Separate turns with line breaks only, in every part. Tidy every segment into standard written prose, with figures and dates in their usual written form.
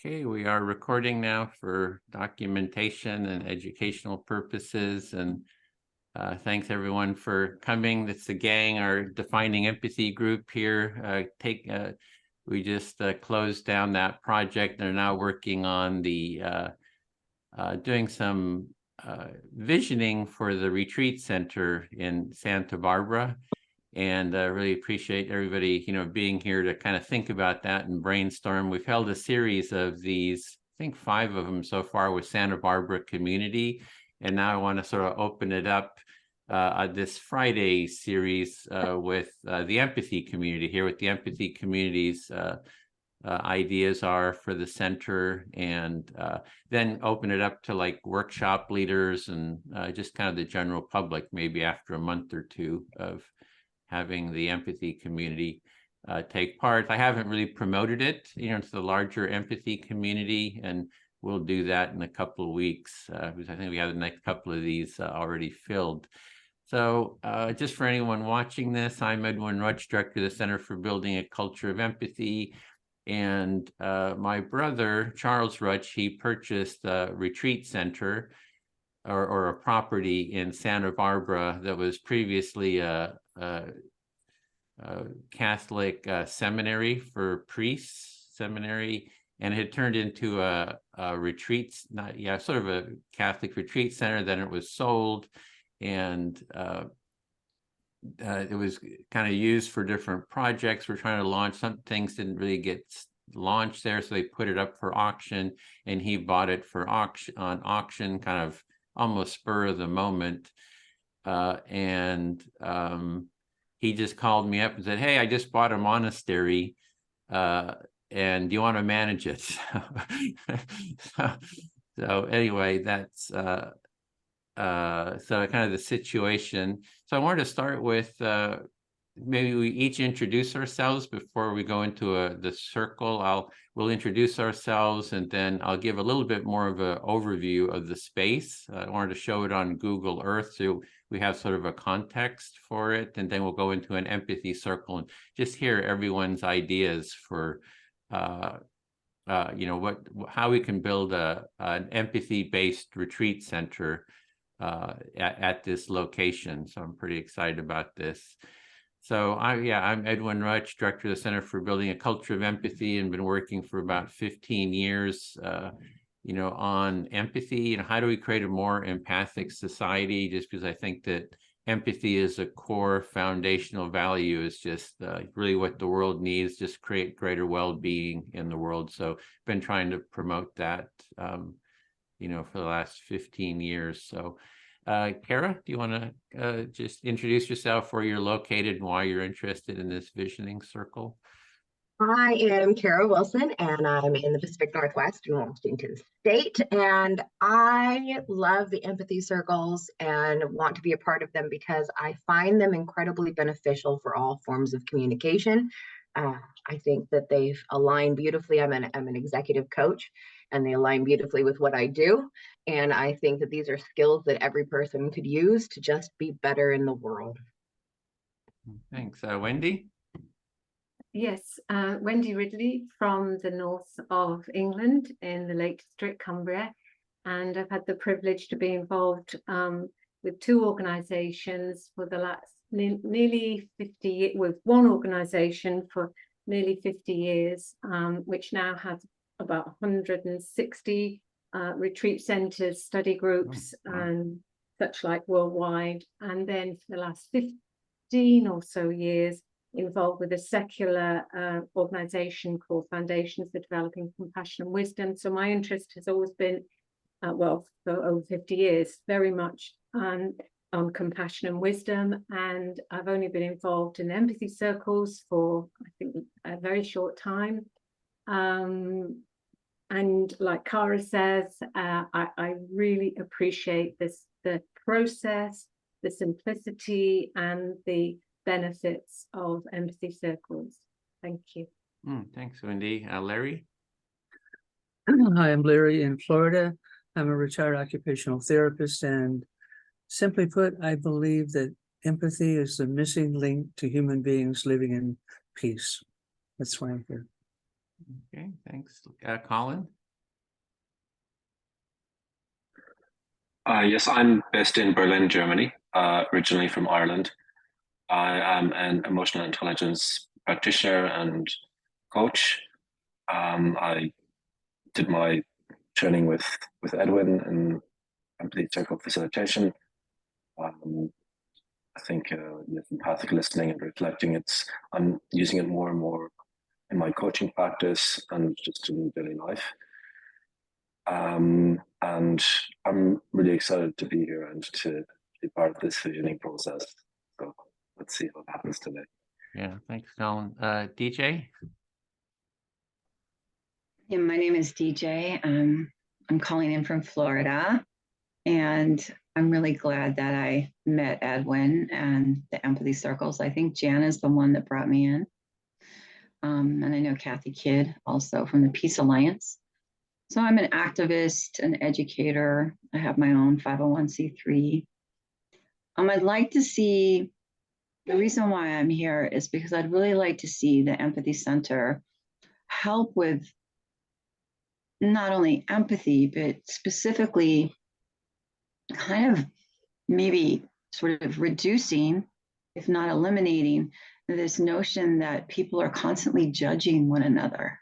Okay, we are recording now for documentation and educational purposes. And thanks everyone for coming. It's the gang, our Defining Empathy group here. We just closed down that project. They're now working on the doing some visioning for the retreat center in Santa Barbara. And I really appreciate everybody, being here to kind of think about that and brainstorm. We've held a series of these, I think 5 of them so far with Santa Barbara community. And now I want to sort of open it up this Friday series with the empathy community, here with the empathy community's ideas are for the center, and then open it up to like workshop leaders and just kind of the general public, maybe after a month or two of having the empathy community take part. I haven't really promoted it, to the larger empathy community, and we'll do that in a couple of weeks because I think we have the next couple of these already filled. So just for anyone watching this, I'm Edwin Rutsch, Director of the Center for Building a Culture of Empathy. And my brother, Charles Rutsch, he purchased a retreat center or a property in Santa Barbara that was previously a Catholic seminary for priests, seminary, and it had turned into a retreat, sort of a Catholic retreat center. Then it was sold, and it was kind of used for different projects. We're trying to launch some things, didn't really get launched there, so they put it up for auction, and he bought it for auction, kind of almost spur of the moment. He just called me up and said, "Hey, I just bought a monastery, and do you want to manage it?" So anyway, that's so kind of the situation. So I wanted to start with maybe we each introduce ourselves before we go into the circle. We'll introduce ourselves, and then I'll give a little bit more of an overview of the space. I wanted to show it on Google Earth, so we have sort of a context for it, and then we'll go into an empathy circle and just hear everyone's ideas for how we can build an empathy-based retreat center at this location. So I'm pretty excited about this. So I'm Edwin Rutsch, Director of the Center for Building a Culture of Empathy, and been working for about 15 years, on empathy. How do we create a more empathic society? Just because I think that empathy is a core foundational value, is just really what the world needs, just create greater well-being in the world. So been trying to promote that, for the last 15 years. So Kara, do you want to just introduce yourself, where you're located, and why you're interested in this visioning circle?
I am Kara Wilson, and I'm in the Pacific Northwest in Washington State. And I love the empathy circles and want to be a part of them because I find them incredibly beneficial for all forms of communication. I think that they align beautifully. I'm an executive coach, and they align beautifully with what I do. And I think that these are skills that every person could use to just be better in the world.
Thanks. Wendy?
Yes, Wendy Ridley from the north of England in the Lake District, Cumbria. And I've had the privilege to be involved with 2 organisations for the last nearly 50 years, with one organisation for nearly 50 years, which now has about 160 retreat centres, study groups, and such like worldwide. And then for the last 15 or so years, involved with a secular organisation called Foundations for Developing Compassion and Wisdom. So my interest has always been, for over 50 years, very much on compassion and wisdom. And I've only been involved in empathy circles for, I think, a very short time. And like Kara says, I really appreciate the process, the simplicity, and the benefits of empathy circles. Thank you.
Thanks, Wendy. Larry?
Hi, I'm Larry in Florida. I'm a retired occupational therapist, and simply put, I believe that empathy is the missing link to human beings living in peace. That's why I'm here.
Okay, thanks. Colin?
Yes, I'm based in Berlin, Germany, originally from Ireland. I am an emotional intelligence practitioner and coach. I did my training with Edwin in empathy circle facilitation. I think empathic listening and reflecting. I'm using it more and more in my coaching practice and just in daily life. And I'm really excited to be here and to be part of this visioning process. So let's see what happens today.
Yeah, thanks, Colin. DJ?
Yeah, my name is DJ. I'm calling in from Florida, and I'm really glad that I met Edwin and the empathy circles. I think Jan is the one that brought me in. And I know Kathy Kidd also from the Peace Alliance. So I'm an activist, an educator. I have my own 501c3. I'd like to see, the reason why I'm here is because I'd really like to see the Empathy Center help with not only empathy, but specifically kind of maybe sort of reducing, if not eliminating, this notion that people are constantly judging one another.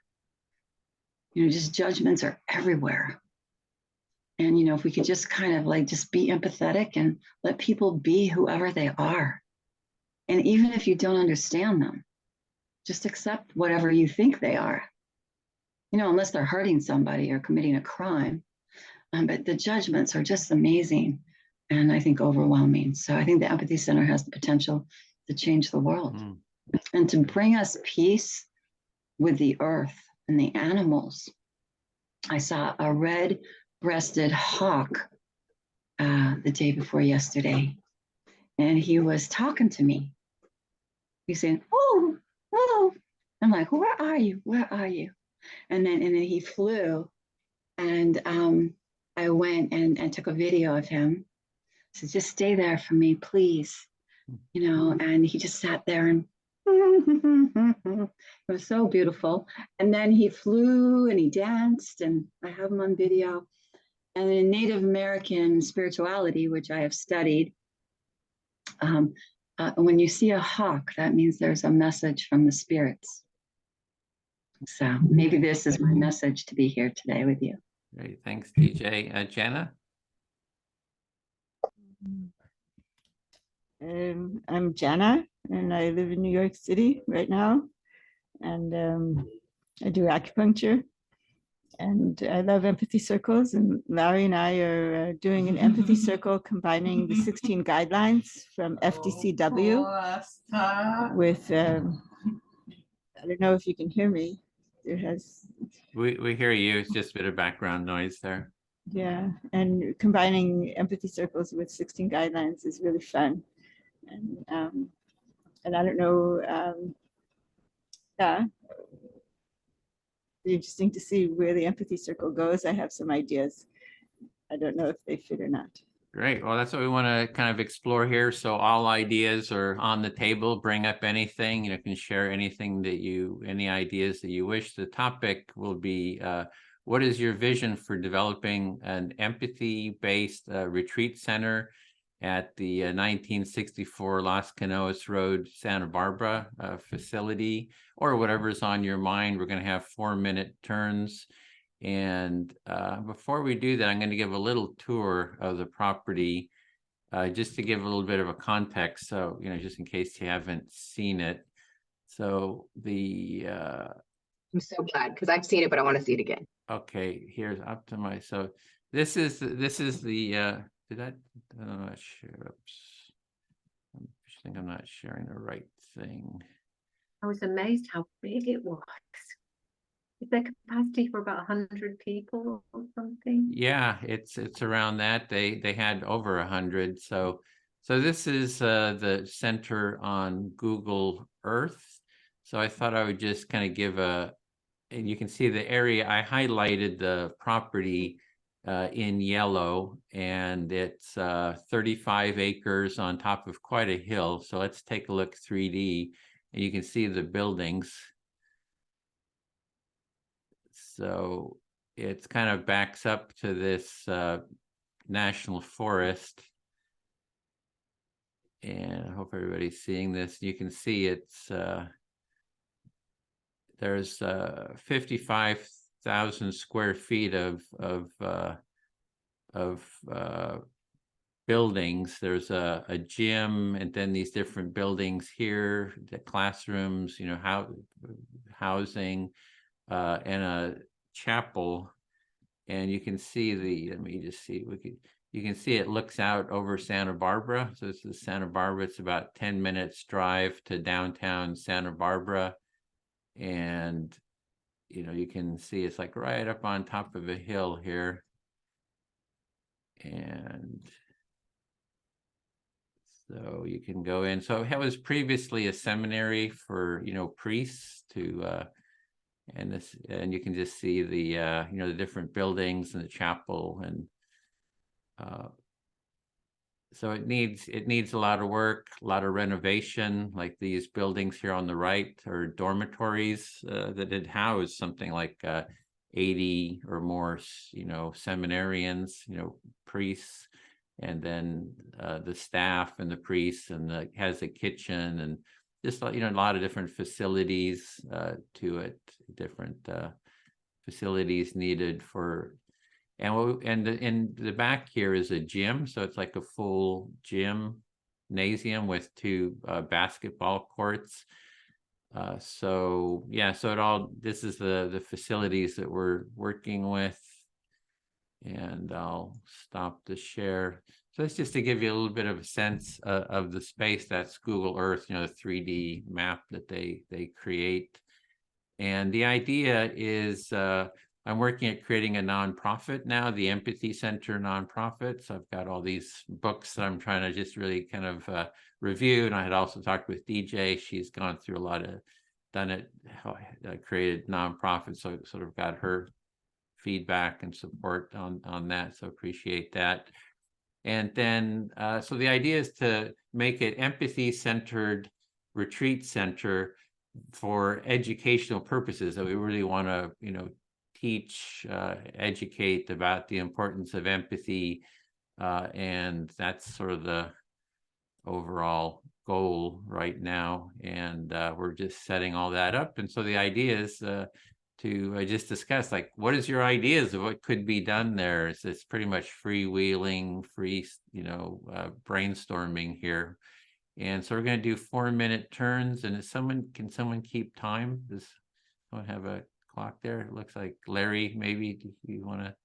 Just judgments are everywhere. And, if we could just kind of like just be empathetic and let people be whoever they are. And even if you don't understand them, just accept whatever you think they are, unless they're hurting somebody or committing a crime. But the judgments are just amazing and I think overwhelming. So I think the Empathy Center has the potential to change the world and to bring us peace with the earth and the animals. I saw a red-breasted hawk the day before yesterday, and he was talking to me. He's saying, "Oh, oh." I'm like, "Where are you? Where are you?" And then he flew, and I went and took a video of him. I said, "Just stay there for me, please." And he just sat there and it was so beautiful. And then he flew and he danced, and I have him on video. And in Native American spirituality, which I have studied, when you see a hawk, that means there's a message from the spirits. So maybe this is my message to be here today with you.
Great, thanks, DJ. Jenna?
I'm Jana, and I live in New York City right now, and I do acupuncture, and I love empathy circles, and Larry and I are doing an empathy circle combining the 16 guidelines from FDCW with, I don't know if you can hear me.
We hear you. It's just a bit of background noise there.
Yeah, and combining empathy circles with 16 guidelines is really fun. And I don't know, yeah, interesting to see where the empathy circle goes. I have some ideas. I don't know if they fit or not.
Great. Well, that's what we want to kind of explore here. So all ideas are on the table. Bring up anything, you can share anything any ideas that you wish. The topic will be, what is your vision for developing an empathy-based retreat center at the 1964 Las Canoas Road, Santa Barbara facility, or whatever's on your mind. We're going to have 4-minute turns. And before we do that, I'm going to give a little tour of the property just to give a little bit of a context. So, just in case you haven't seen it. So
I'm so glad because I've seen it, but I want to see it again.
Okay, here's up to my, so this is the, I'm not sure. Oops. I think I'm not sharing the right thing.
I was amazed how big it was. Is there capacity for about 100 people or something?
Yeah, it's around that. They had over 100. So this is the center on Google Earth. So I thought I would just kind of give and you can see the area. I highlighted the property in yellow, and it's 35 acres on top of quite a hill. So let's take a look 3D, and you can see the buildings. So it's kind of backs up to this national forest. And I hope everybody's seeing this. You can see it's there's 55,000 square feet of buildings. There's a gym, and then these different buildings here, the classrooms, you know, housing, and a chapel. And you can see let me just see, you can see it looks out over Santa Barbara. So this is Santa Barbara. It's about 10 minutes drive to downtown Santa Barbara. And, you know, you can see it's like right up on top of a hill here. And so you can go in. So it was previously a seminary for, you know, priests to, and you can just see the, you know, the different buildings and the chapel. And so it needs a lot of work, a lot of renovation. Like these buildings here on the right are dormitories that had housed something like 80 or more, you know, seminarians, you know, priests, and then the staff and the priests, and has a kitchen and just, you know, a lot of different facilities to it, different facilities needed for. And in the back here is a gym, so it's like a full gymnasium with 2 basketball courts. So yeah, so this is the facilities that we're working with. And I'll stop the share. So it's just to give you a little bit of a sense of the space. That's Google Earth, you know, the 3D map that they create. And the idea is I'm working at creating a nonprofit now, the Empathy Center nonprofit. So I've got all these books that I'm trying to just really kind of review. And I had also talked with DJ. She's gone through a lot of, created nonprofits. So sort of got her feedback and support on that. So appreciate that. And then, so the idea is to make it empathy-centered retreat center for educational purposes. That we really want to, you know, teach, educate about the importance of empathy, and that's sort of the overall goal right now. And we're just setting all that up. And so the idea is to just discuss, like, what is your ideas of what could be done there? It's pretty much freewheeling, you know, brainstorming here. And so we're going to do 4-minute turns. And can someone keep time? Does someone have a clock there? It looks like Larry, maybe, do you want to?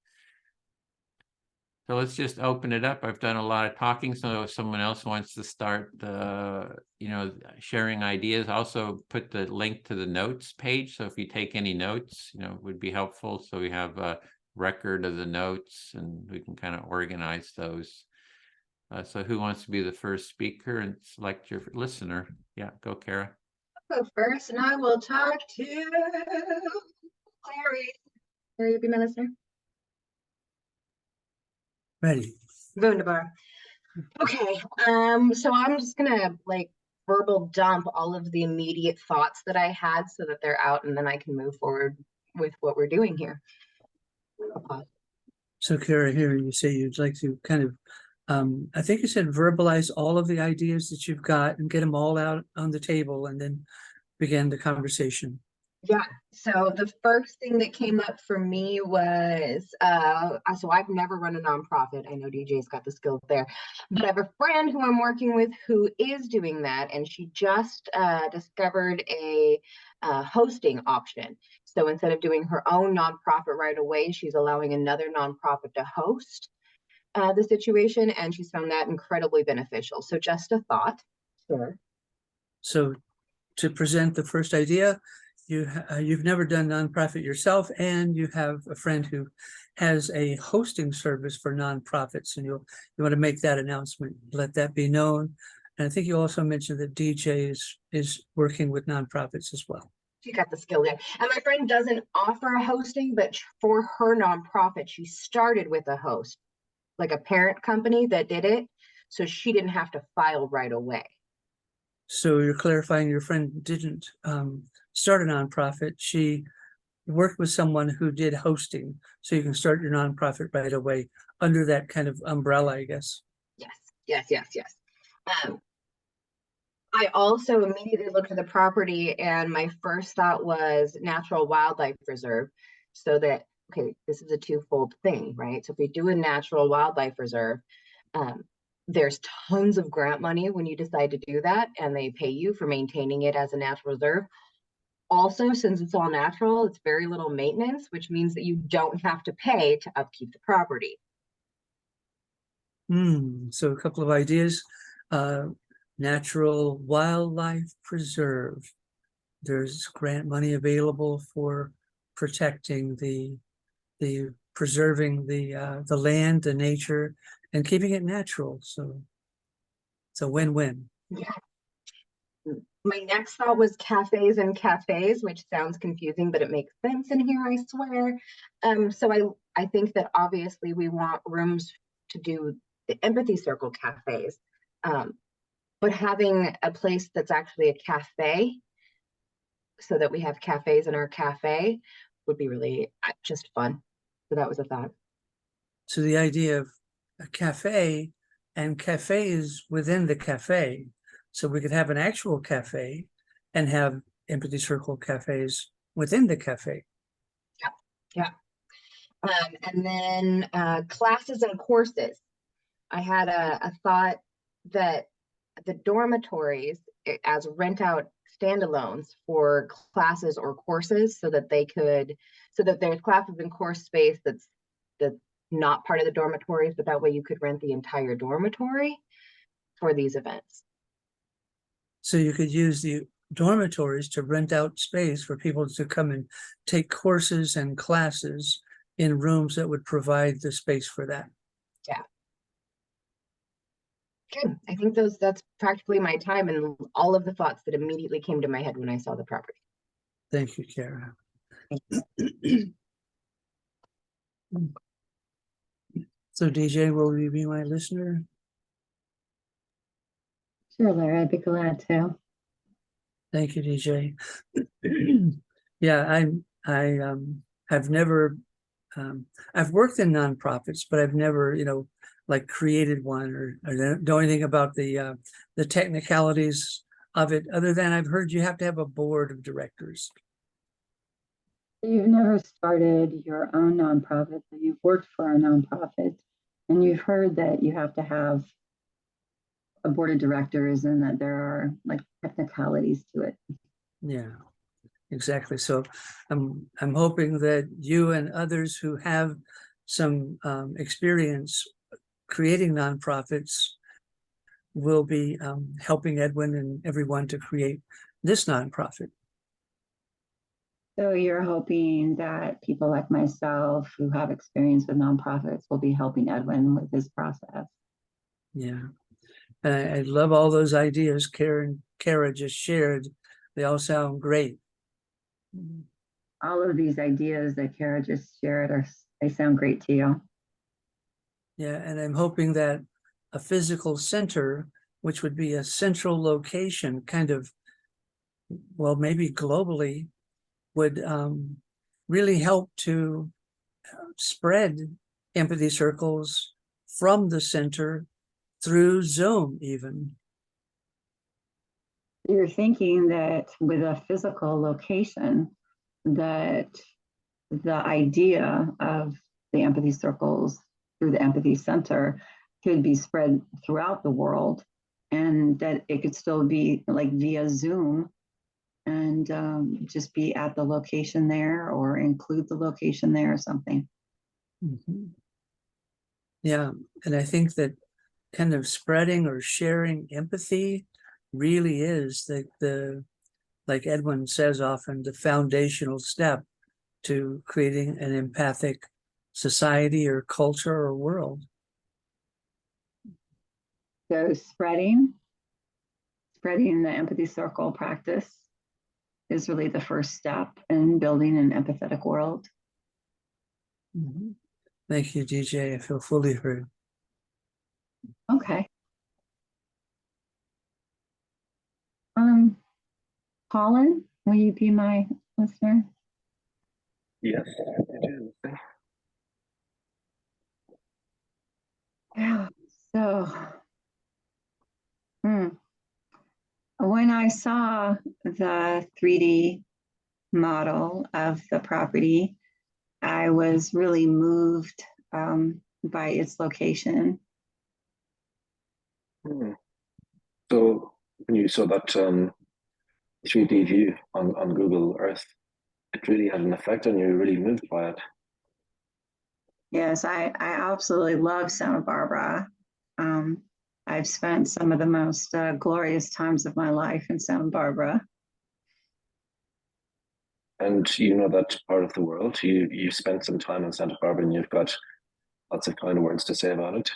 So let's just open it up. I've done a lot of talking. So if someone else wants to start, you know, sharing ideas, also put the link to the notes page. So if you take any notes, you know, it would be helpful. So we have a record of the notes and we can kind of organize those. So who wants to be the first speaker and select your listener? Yeah, go, Kara.
I'll go first, and I will talk to Larry. Larry, you'll be my listener.
Ready.
Wunderbar. Okay, so I'm just gonna like verbal dump all of the immediate thoughts that I had so that they're out, and then I can move forward with what we're doing here.
So Kara, here you say you'd like to kind of, I think you said verbalize all of the ideas that you've got and get them all out on the table and then begin the conversation.
Yeah, so the first thing that came up for me was, so I've never run a nonprofit. I know DJ's got the skills there, but I have a friend who I'm working with who is doing that, and she just discovered a hosting option. So instead of doing her own nonprofit right away, she's allowing another nonprofit to host the situation, and she's found that incredibly beneficial. So just a thought. Sure.
So to present the first idea, you've never done nonprofit yourself, and you have a friend who has a hosting service for nonprofits, and you want to make that announcement, let that be known. And I think you also mentioned that DJ is working with nonprofits as well.
She got the skill there. And my friend doesn't offer a hosting, but for her nonprofit, she started with a host, like a parent company that did it. So she didn't have to file right away.
So you're clarifying your friend didn't start a nonprofit. She worked with someone who did hosting, so you can start your nonprofit right away under that kind of umbrella, I guess.
Yes. I also immediately looked at the property, and my first thought was natural wildlife reserve. So that, okay, this is a twofold thing, right? So if we do a natural wildlife reserve, there's tons of grant money when you decide to do that, and they pay you for maintaining it as a natural reserve. Also, since it's all natural, it's very little maintenance, which means that you don't have to pay to upkeep the property.
So a couple of ideas. Natural wildlife preserve. There's grant money available for protecting the preserving the land, the nature, and keeping it natural. So it's a win-win.
Yeah. My next thought was cafes and cafes, which sounds confusing, but it makes sense in here, I swear. So I think that obviously we want rooms to do the empathy circle cafes, but having a place that's actually a cafe, so that we have cafes in our cafe, would be really just fun. So that was a thought.
So the idea of a cafe and cafes within the cafe. So we could have an actual cafe and have empathy circle cafes within the cafe.
Yeah. And then classes and courses. I had a thought that the dormitories as rent out standalones for classes or courses, so that there's classes and course space that's not part of the dormitories, but that way you could rent the entire dormitory for these events.
So you could use the dormitories to rent out space for people to come and take courses and classes in rooms that would provide the space for that.
Yeah. Good. I think that's practically my time and all of the thoughts that immediately came to my head when I saw the property.
Thank you, Kara. So DJ, will you be my listener?
Sure, Larry, I'd be glad to.
Thank you, DJ. Yeah, I have never I've worked in nonprofits, but I've never, like created one or know anything about the technicalities of it, other than I've heard you have to have a board of directors.
You've never started your own nonprofit, but you've worked for a nonprofit, and you've heard that you have to have a board of directors and that there are like technicalities to it.
Yeah, exactly. So I'm hoping that you and others who have some experience creating nonprofits will be helping Edwin and everyone to create this nonprofit.
So you're hoping that people like myself who have experience with nonprofits will be helping Edwin with his process.
Yeah. And I love all those ideas Kara just shared. They all sound great.
All of these ideas that Kara just shared they sound great to you.
Yeah, and I'm hoping that a physical center, which would be a central location, kind of, well, maybe globally, would really help to spread empathy circles from the center through Zoom even.
You're thinking that with a physical location, that the idea of the empathy circles through the empathy center could be spread throughout the world, and that it could still be like via Zoom and just be at the location there or include the location there or something.
Mm-hmm. Yeah, and I think that kind of spreading or sharing empathy really is like Edwin says often, the foundational step to creating an empathic society or culture or world.
So spreading the empathy circle practice is really the first step in building an empathetic world.
Mm-hmm. Thank you, DJ. I feel fully heard.
Okay. Colin, will you be my listener?
Yes, it is.
Yeah. So, when I saw the 3D model of the property, I was really moved by its location.
So when you saw that 3D view on Google Earth, it really had an effect on you, really moved by it.
Yes, I absolutely love Santa Barbara. I've spent some of the most glorious times of my life in Santa Barbara.
And you know that part of the world. You spent some time in Santa Barbara and you've got lots of kind words to say about it.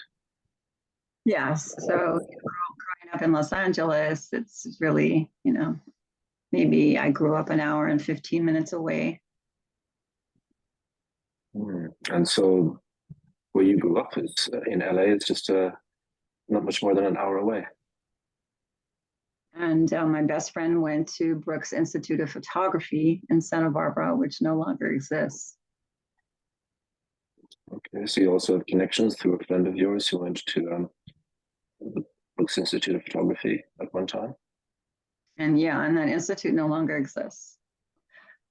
Yes, so growing up in Los Angeles, it's really, maybe I grew up an hour and 15 minutes away.
And so where you grew up is in LA, it's just not much more than an hour away.
And my best friend went to Brooks Institute of Photography in Santa Barbara, which no longer exists.
Okay, so you also have connections through a friend of yours who went to the Brooks Institute of Photography at one time.
And that institute no longer exists.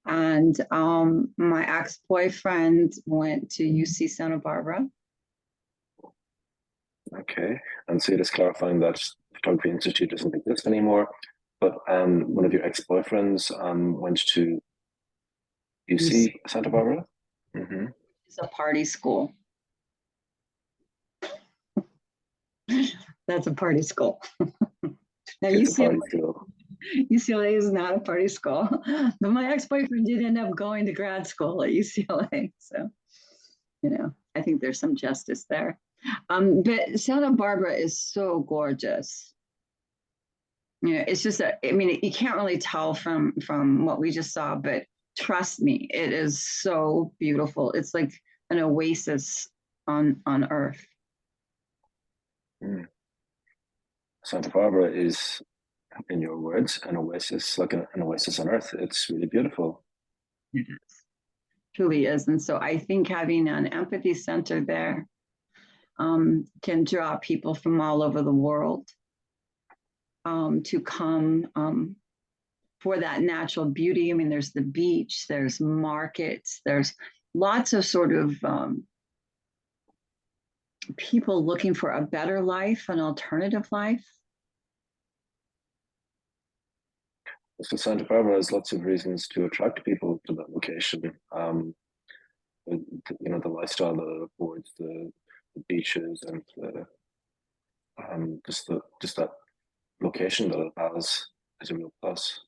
And my ex-boyfriend went to UC Santa Barbara.
Okay, and so you're just clarifying that Photography Institute doesn't exist anymore, but one of your ex-boyfriends went to UC Santa Barbara? Mm-hmm.
It's a party school. That's a party school. Now UCLA is not a party school, but my ex-boyfriend did end up going to grad school at UCLA. So, I think there's some justice there. But Santa Barbara is so gorgeous. It's just you can't really tell from what we just saw, but trust me, it is so beautiful. It's like an oasis on Earth.
Santa Barbara is, in your words, an oasis, like an oasis on Earth. It's really beautiful.
It is. Truly is. And so I think having an empathy center there can draw people from all over the world to come for that natural beauty. I mean, there's the beach, there's markets, there's lots of sort of people looking for a better life, an alternative life.
So Santa Barbara has lots of reasons to attract people to that location. The lifestyle that it affords, the beaches, and just that location that it has is a real plus.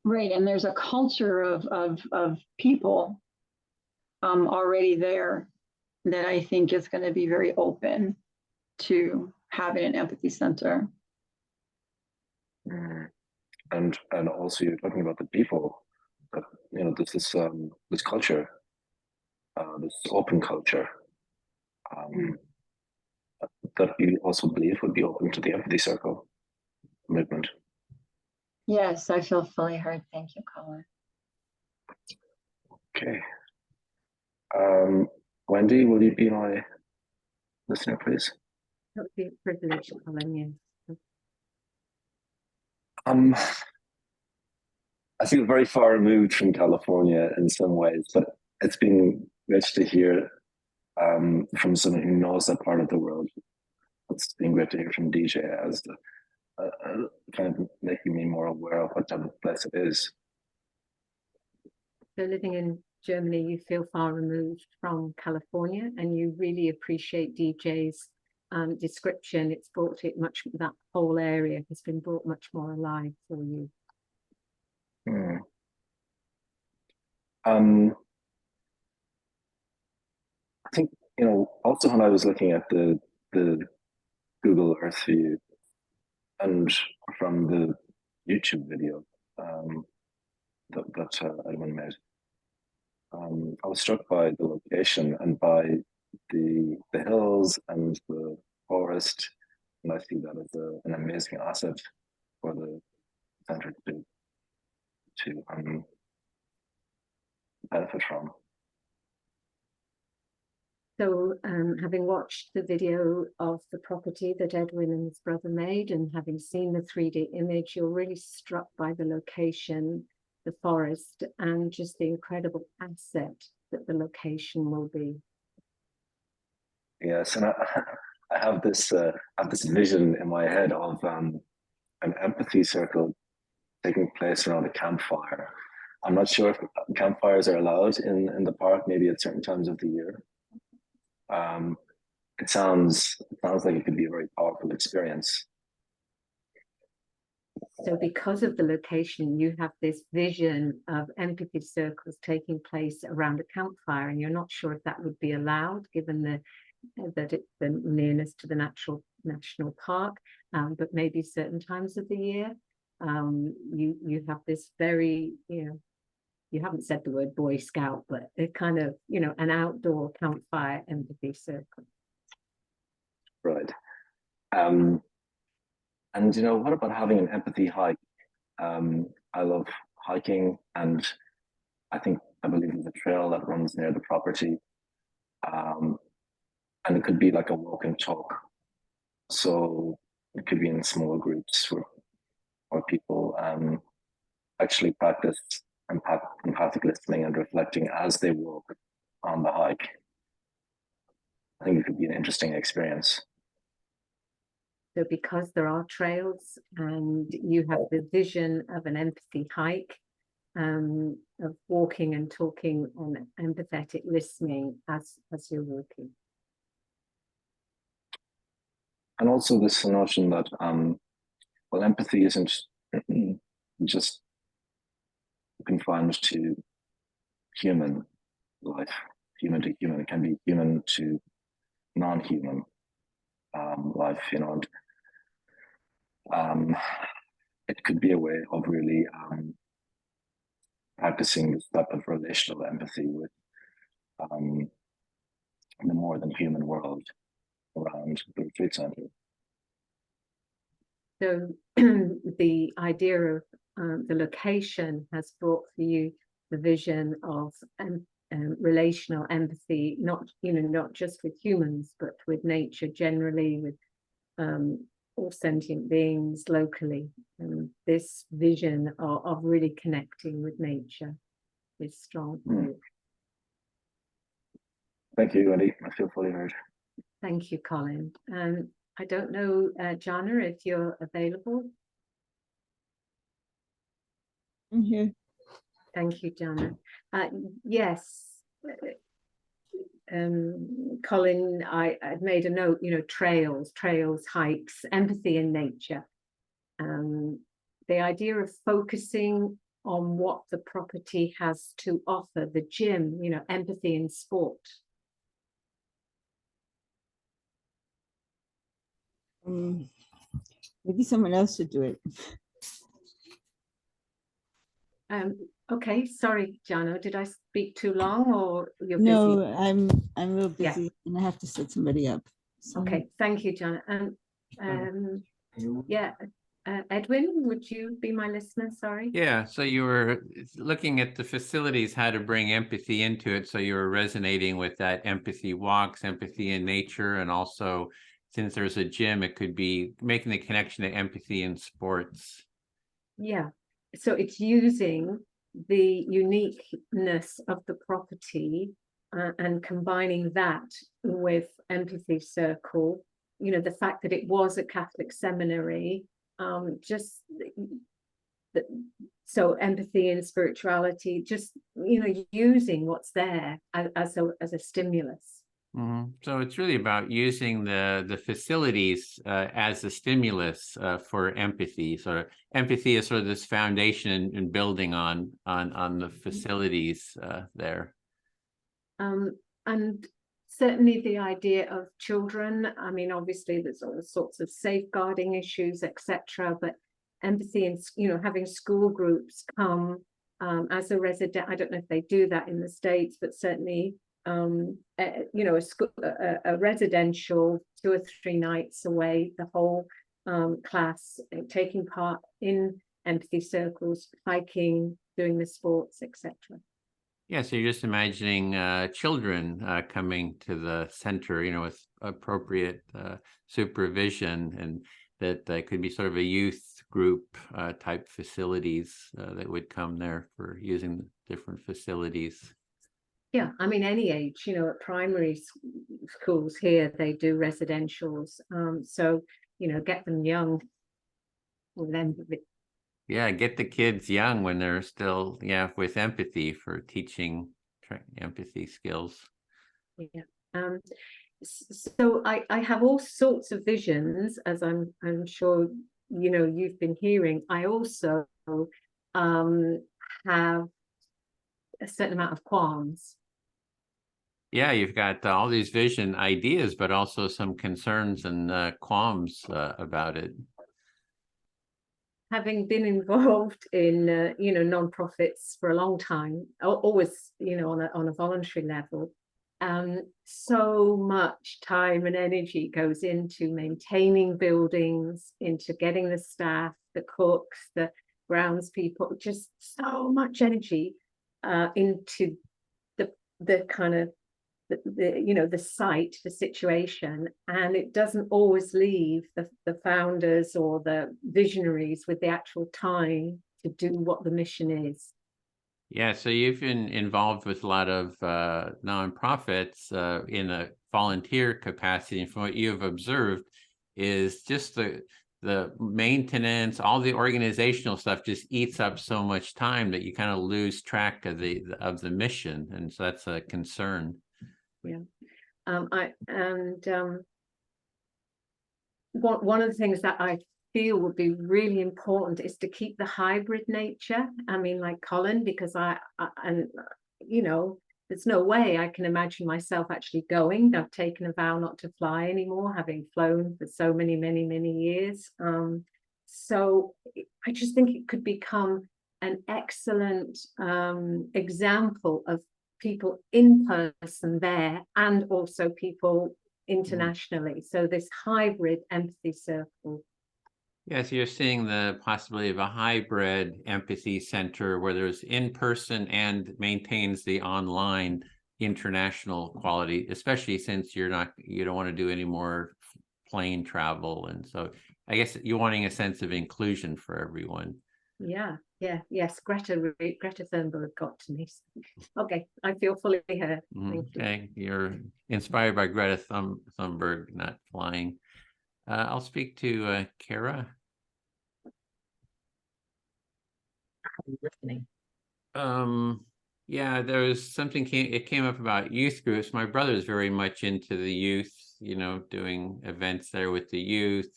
Right, and there's a culture of people already there that I think is going to be very open to having an empathy center.
And also you're talking about the people, that this culture, this open culture, that you also believe would be open to the empathy circle movement.
Yes, I feel fully heard. Thank you, Colin.
Okay. Wendy, will you be my listener, please?
That would be a privilege, Colin, yes.
I feel very far removed from California in some ways, but it's been rich to hear from someone who knows that part of the world. It's been great to hear from DJ as kind of making me more aware of what type of place it is.
So living in Germany, you feel far removed from California, and you really appreciate DJ's description. It's brought it that whole area has been brought much more alive for you.
I think, also when I was looking at the Google Earth view and from the YouTube video that Edwin made, I was struck by the location and by the hills and the forest, and I see that as an amazing asset for the center to benefit from.
So having watched the video of the property that Edwin and his brother made and having seen the 3D image, you're really struck by the location, the forest, and just the incredible asset that the location will be.
Yes, and I have this vision in my head of an empathy circle taking place around a campfire. I'm not sure if campfires are allowed in the park, maybe at certain times of the year. It sounds like it could be a very powerful experience.
So because of the location, you have this vision of empathy circles taking place around a campfire, and you're not sure if that would be allowed given the nearness to the national park, but maybe certain times of the year. You have this very, you haven't said the word Boy Scout, but it kind of, an outdoor campfire empathy circle.
Right. And what about having an empathy hike? I love hiking, and I believe there's a trail that runs near the property. And it could be like a walk and talk. So it could be in small groups where people actually practice empathic listening and reflecting as they walk on the hike. I think it could be an interesting experience.
So because there are trails and you have the vision of an empathy hike, of walking and talking and empathetic listening as you're walking.
And also this notion that, empathy isn't just confined to human life, human to human. It can be human to non-human life, and it could be a way of really practicing this type of relational empathy with the more than human world around the retreat center.
So the idea of the location has brought for you the vision of relational empathy, not just with humans, but with nature generally, with all sentient beings locally. And this vision of really connecting with nature is strong.
Thank you, Wendy. I feel fully heard.
Thank you, Colin. I don't know, Jana, if you're available.
I'm here.
Thank you, Jana. Yes, Colin, I'd made a note, trails, hikes, empathy in nature. The idea of focusing on what the property has to offer, the gym, empathy in sport.
Maybe someone else should do it.
Okay, sorry, Jana, did I speak too long or you're busy?
No, I'm real busy and I have to set somebody up. So.
Okay, thank you, Jana. Edwin, would you be my listener? Sorry.
Yeah, so you were looking at the facilities, how to bring empathy into it. So you were resonating with that empathy walks, empathy in nature, and also since there's a gym, it could be making the connection to empathy in sports.
Yeah, so it's using the uniqueness of the property and combining that with empathy circle, the fact that it was a Catholic seminary, so empathy and spirituality, just, using what's there as a stimulus.
Mm-hmm. So it's really about using the facilities as a stimulus for empathy. So empathy is sort of this foundation and building on the facilities there.
And certainly the idea of children. I mean, obviously there's all sorts of safeguarding issues, etc. But empathy and having school groups come as a resident. I don't know if they do that in the States, but certainly. A residential 2 or 3 nights away, the whole class taking part in empathy circles, hiking, doing the sports, etc.
Yeah, so you're just imagining children coming to the center, with appropriate supervision, and that could be sort of a youth group type facilities that would come there for using the different facilities.
Yeah, I mean, any age, at primary schools here, they do residentials. So, get them young. Well, then,
Yeah, get the kids young when they're still, with empathy for teaching empathy skills.
yeah. So I have all sorts of visions, as I'm sure you've been hearing. I also have a certain amount of qualms.
Yeah, you've got all these vision ideas, but also some concerns and qualms about it.
Having been involved in non-profits for a long time, always on a voluntary level, so much time and energy goes into maintaining buildings, into getting the staff, the cooks, the grounds people, just so much energy into the kind of the site, the situation, and it doesn't always leave the founders or the visionaries with the actual time to do what the mission is.
Yeah, so you've been involved with a lot of nonprofits in a volunteer capacity, and from what you've observed is just the maintenance, all the organizational stuff just eats up so much time that you kind of lose track of the mission, and so that's a concern.
Yeah. One of the things that I feel would be really important is to keep the hybrid nature. I mean, like Colin, because there's no way I can imagine myself actually going. I've taken a vow not to fly anymore, having flown for so many years. So I just think it could become an excellent example of people in person there, and also people internationally. So this hybrid empathy circle.
Yeah, so you're seeing the possibility of a hybrid empathy center where there's in person and maintains the online international quality, especially since you don't want to do any more plane travel. And so I guess you're wanting a sense of inclusion for everyone.
Yes, Greta Thunberg got to me. Okay, I feel fully heard.
Okay, you're inspired by Greta Thunberg not flying. I'll speak to Kara.
I'm listening.
Yeah, there was something came up about youth groups. My brother is very much into the youth, doing events there with the youth.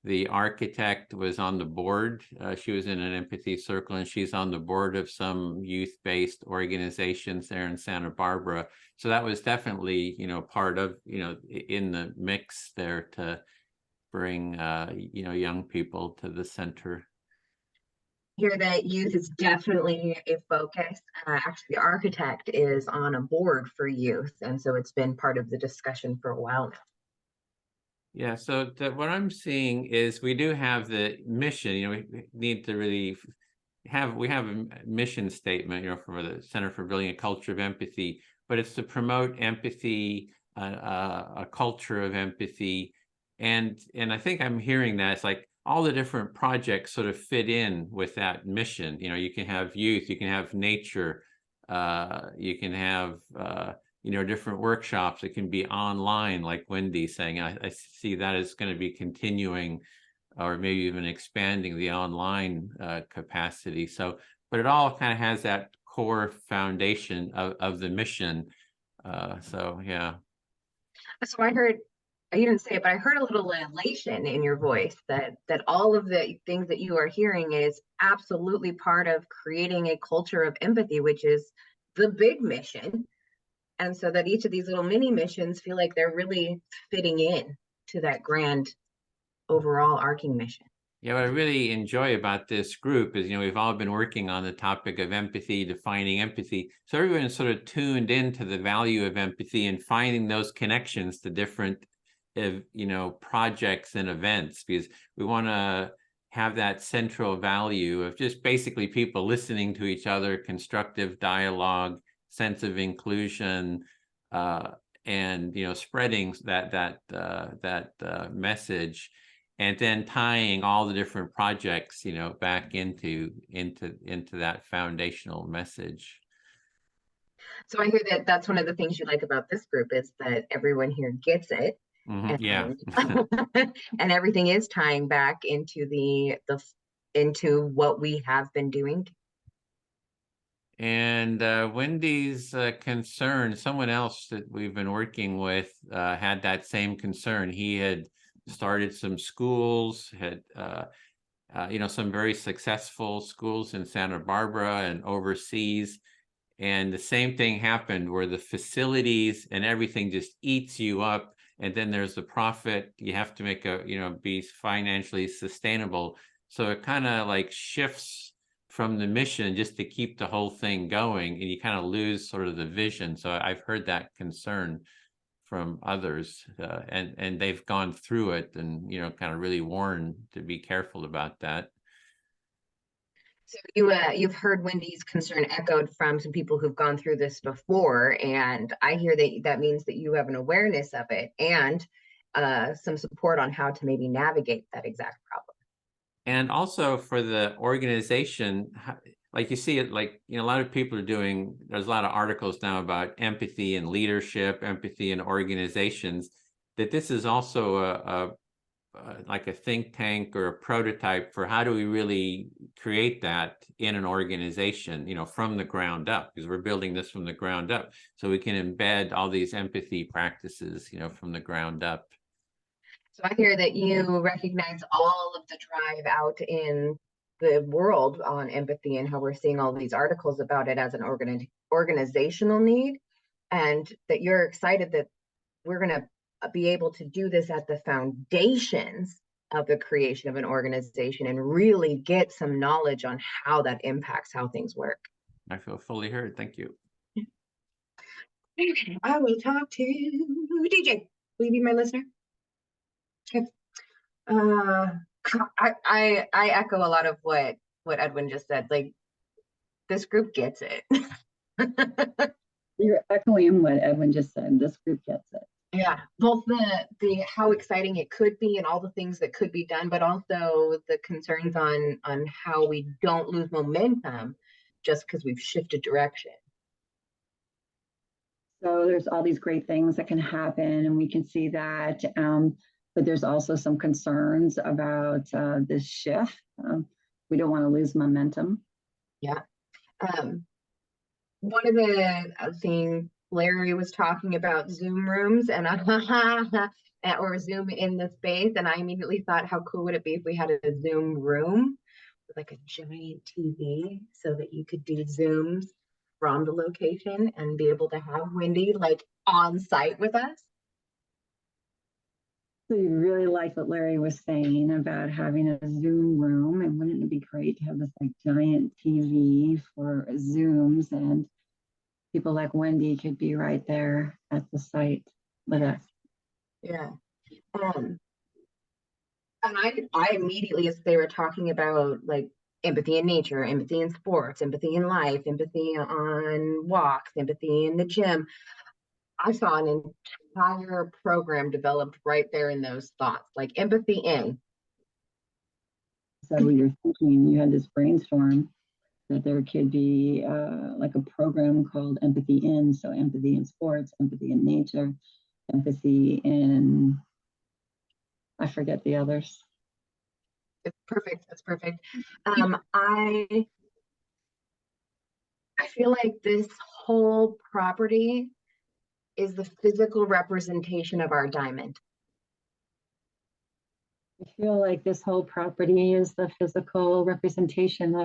The architect was on the board. She was in an empathy circle, and she's on the board of some youth-based organizations there in Santa Barbara. So that was definitely, part of, in the mix there to bring, young people to the center.
Hear that youth is definitely a focus. Actually, the architect is on a board for youth, and so it's been part of the discussion for a while now.
Yeah, so what I'm seeing is we do have the mission, we need to really we have a mission statement, for the Center for Building a Culture of Empathy, but it's to promote empathy, a culture of empathy. And I think I'm hearing that it's like all the different projects sort of fit in with that mission. You can have youth, you can have nature, you can have, different workshops. It can be online, like Wendy's saying. I see that as going to be continuing, or maybe even expanding the online capacity. So, but it all kind of has that core foundation of the mission. So, yeah.
So I heard, you didn't say it, but I heard a little elation in your voice that all of the things that you are hearing is absolutely part of creating a culture of empathy, which is the big mission. And so that each of these little mini missions feel like they're really fitting in to that grand overall arcing mission.
Yeah, what I really enjoy about this group is, we've all been working on the topic of empathy, defining empathy. So everyone's sort of tuned into the value of empathy and finding those connections to different, projects and events, because we want to, have that central value of just basically people listening to each other, constructive dialogue, sense of inclusion, and spreading that message, and then tying all the different projects back into that foundational message.
So I hear that that's one of the things you like about this group is that everyone here gets it.
Yeah.
And everything is tying back into into what we have been doing.
And Wendy's concern, someone else that we've been working with had that same concern. He had started some schools, had some very successful schools in Santa Barbara and overseas. And the same thing happened where the facilities and everything just eats you up. And then there's the profit. You have to make be financially sustainable. So it kind of like shifts from the mission just to keep the whole thing going, and you kind of lose sort of the vision. So I've heard that concern from others, and they've gone through it and kind of really warned to be careful about that.
So you've heard Wendy's concern echoed from some people who've gone through this before, and I hear that means that you have an awareness of it and some support on how to maybe navigate that exact problem.
And also for the organization, like you see it, like a lot of people are doing. There's a lot of articles now about empathy and leadership, empathy in organizations. That this is also like a think tank or a prototype for how do we really create that in an organization, from the ground up, because we're building this from the ground up, so we can embed all these empathy practices, from the ground up.
So I hear that you recognize all of the drive out in the world on empathy and how we're seeing all these articles about it as an organizational need, and that you're excited that we're going to be able to do this at the foundations of the creation of an organization and really get some knowledge on how that impacts how things work.
I feel fully heard. Thank you.
Okay, I will talk to DJ. Will you be my listener? Okay. I echo a lot of what Edwin just said. Like, this group gets it.
You're echoing what Edwin just said. This group gets it.
Yeah, both the how exciting it could be and all the things that could be done, but also the concerns on how we don't lose momentum just because we've shifted direction.
So there's all these great things that can happen, and we can see that. But there's also some concerns about this shift. We don't want to lose momentum.
Yeah. One of the things Larry was talking about Zoom rooms and or Zoom in the space, and I immediately thought, how cool would it be if we had a Zoom room with like a giant TV so that you could do Zooms from the location and be able to have Wendy like on site with us.
So you really like what Larry was saying about having a Zoom room, and wouldn't it be great to have this like giant TV for Zooms, and people like Wendy could be right there at the site with us.
Yeah. And I immediately, as they were talking about like empathy in nature, empathy in sports, empathy in life, empathy on walks, empathy in the gym, I saw an entire program developed right there in those thoughts, like empathy in.
So you're thinking, you had this brainstorm that there could be like a program called Empathy In. So empathy in sports, empathy in nature, empathy in, I forget the others.
It's perfect. That's perfect. I feel like this whole property is the physical representation of our diamond.
I feel like this whole property is the physical representation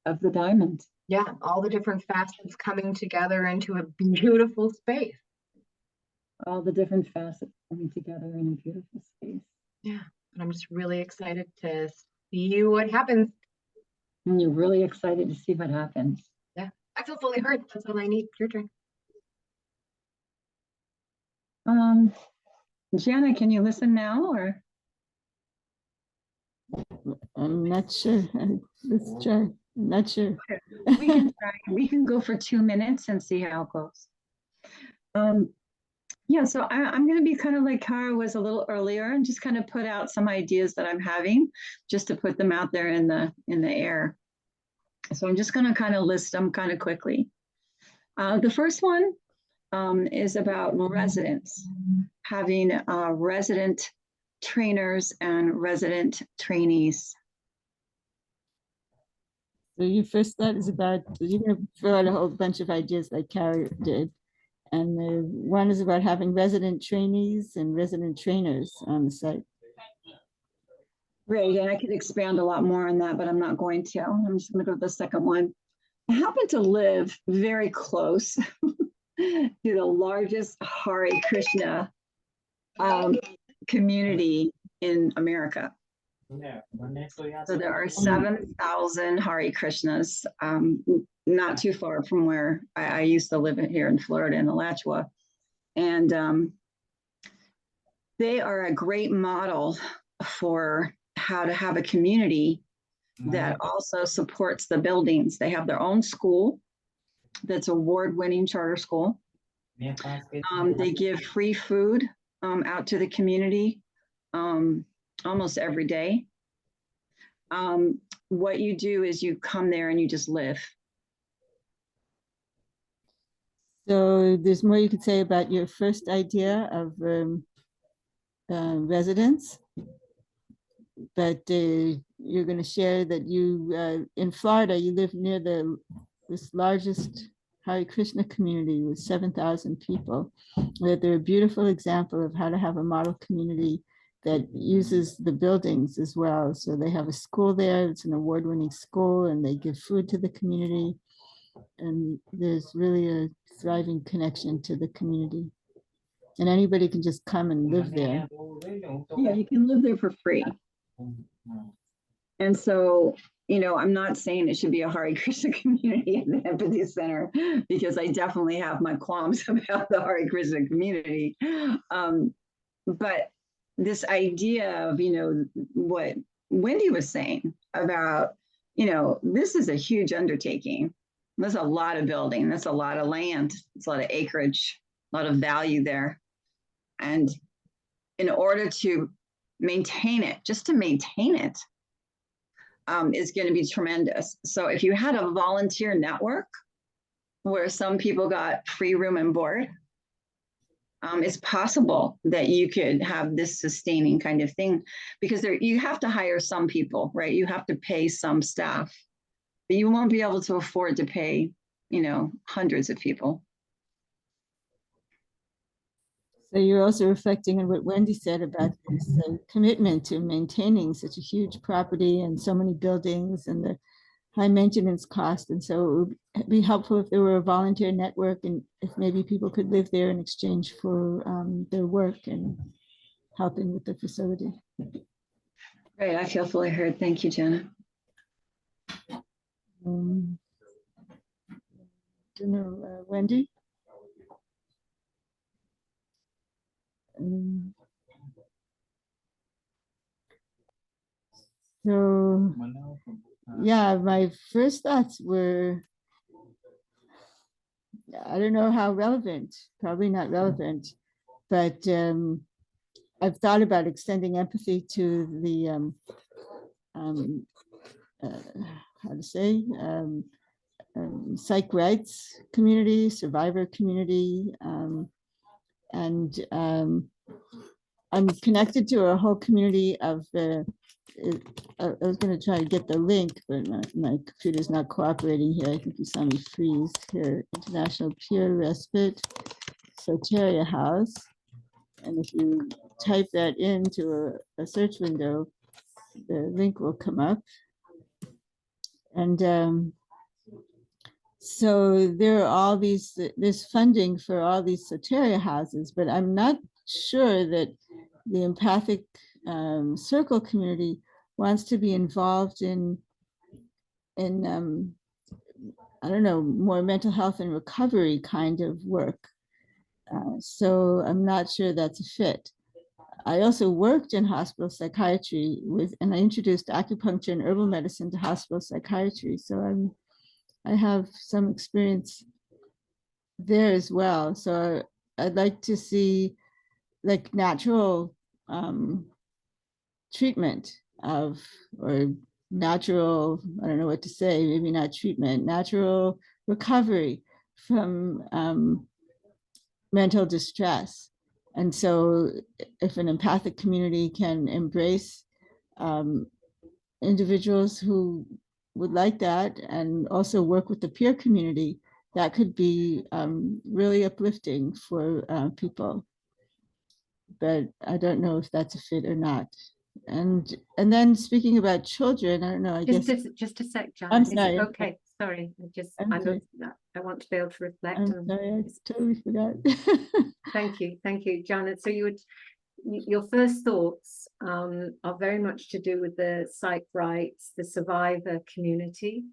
of the diamond.
Yeah, all the different facets coming together into a beautiful space.
All the different facets coming together in a beautiful space.
Yeah, and I'm just really excited to see what happens.
And you're really excited to see what happens.
Yeah, I feel fully heard. That's all I need. Your turn.
Jana, can you listen now or?
I'm not sure. Let's try. I'm not sure.
We can try. We can go for 2 minutes and see how it goes. Yeah, so I'm going to be kind of like Kara was a little earlier and just kind of put out some ideas that I'm having, just to put them out there in the air. So I'm just going to kind of list them kind of quickly. The first one is about residents, having resident trainers and resident trainees.
So your first thought is about, you're going to throw out a whole bunch of ideas like Kara did. And the one is about having resident trainees and resident trainers on the site.
Right, and I could expand a lot more on that, but I'm not going to. I'm just going to go to the second one. I happen to live very close to the largest Hare Krishna community in America. So there are 7,000 Hare Krishnas, not too far from where I used to live here in Florida in Alachua. And they are a great model for how to have a community that also supports the buildings. They have their own school that's award-winning charter school. They give free food out to the community almost every day. What you do is you come there and you just live.
So there's more you could say about your first idea of residents, but you're going to share that you, in Florida, you live near this largest Hare Krishna community with 7,000 people. That they're a beautiful example of how to have a model community that uses the buildings as well. So they have a school there, it's an award-winning school, and they give food to the community. And there's really a thriving connection to the community. And anybody can just come and live there.
Yeah, you can live there for free. And so, you know, I'm not saying it should be a Hare Krishna community at the Empathy Center, because I definitely have my qualms about the Hare Krishna community. But this idea of, you know, what Wendy was saying about, you know, this is a huge undertaking. There's a lot of building, that's a lot of land, it's a lot of acreage, a lot of value there. And in order to maintain it, just to maintain it, is going to be tremendous. So if you had a volunteer network where some people got free room and board, it's possible that you could have this sustaining kind of thing, because you have to hire some people, right? You have to pay some staff, but you won't be able to afford to pay, you know, hundreds of people.
So you're also reflecting on what Wendy said about this commitment to maintaining such a huge property and so many buildings and the high maintenance cost. And so it would be helpful if there were a volunteer network, and if maybe people could live there in exchange for their work and helping with the facility.
Right, I feel fully heard. Thank you, Jenna.
Don't know, Wendy? So, yeah, my first thoughts were, I don't know how relevant, probably not relevant, but I've thought about extending empathy to the, how to say, psych rights community, survivor community, and I'm connected to a whole community of I was going to try to get the link, but my computer's not cooperating here. I think you saw me freeze here. International Peer Respite Soteria House. And if you type that into a search window, the link will come up. And so there are all these, there's funding for all these Soteria houses, but I'm not sure that the empathic circle community wants to be involved in I don't know, more mental health and recovery kind of work. So I'm not sure that's a fit. I also worked in hospital psychiatry and I introduced acupuncture and herbal medicine to hospital psychiatry. So I have some experience there as well. So I'd like to see like natural treatment of, or natural, I don't know what to say, maybe not treatment, natural recovery from mental distress. And so if an empathic community can embrace individuals who would like that and also work with the peer community, that could be really uplifting for people. But I don't know if that's a fit or not. And then speaking about children, I don't know, I guess.
Just a sec, John.
I'm
Is it
sorry.
okay? Sorry, I want to be able to reflect.
I'm
on
sorry, I totally forgot.
Thank you, John. So your first thoughts are very much to do with the psych rights, the survivor community,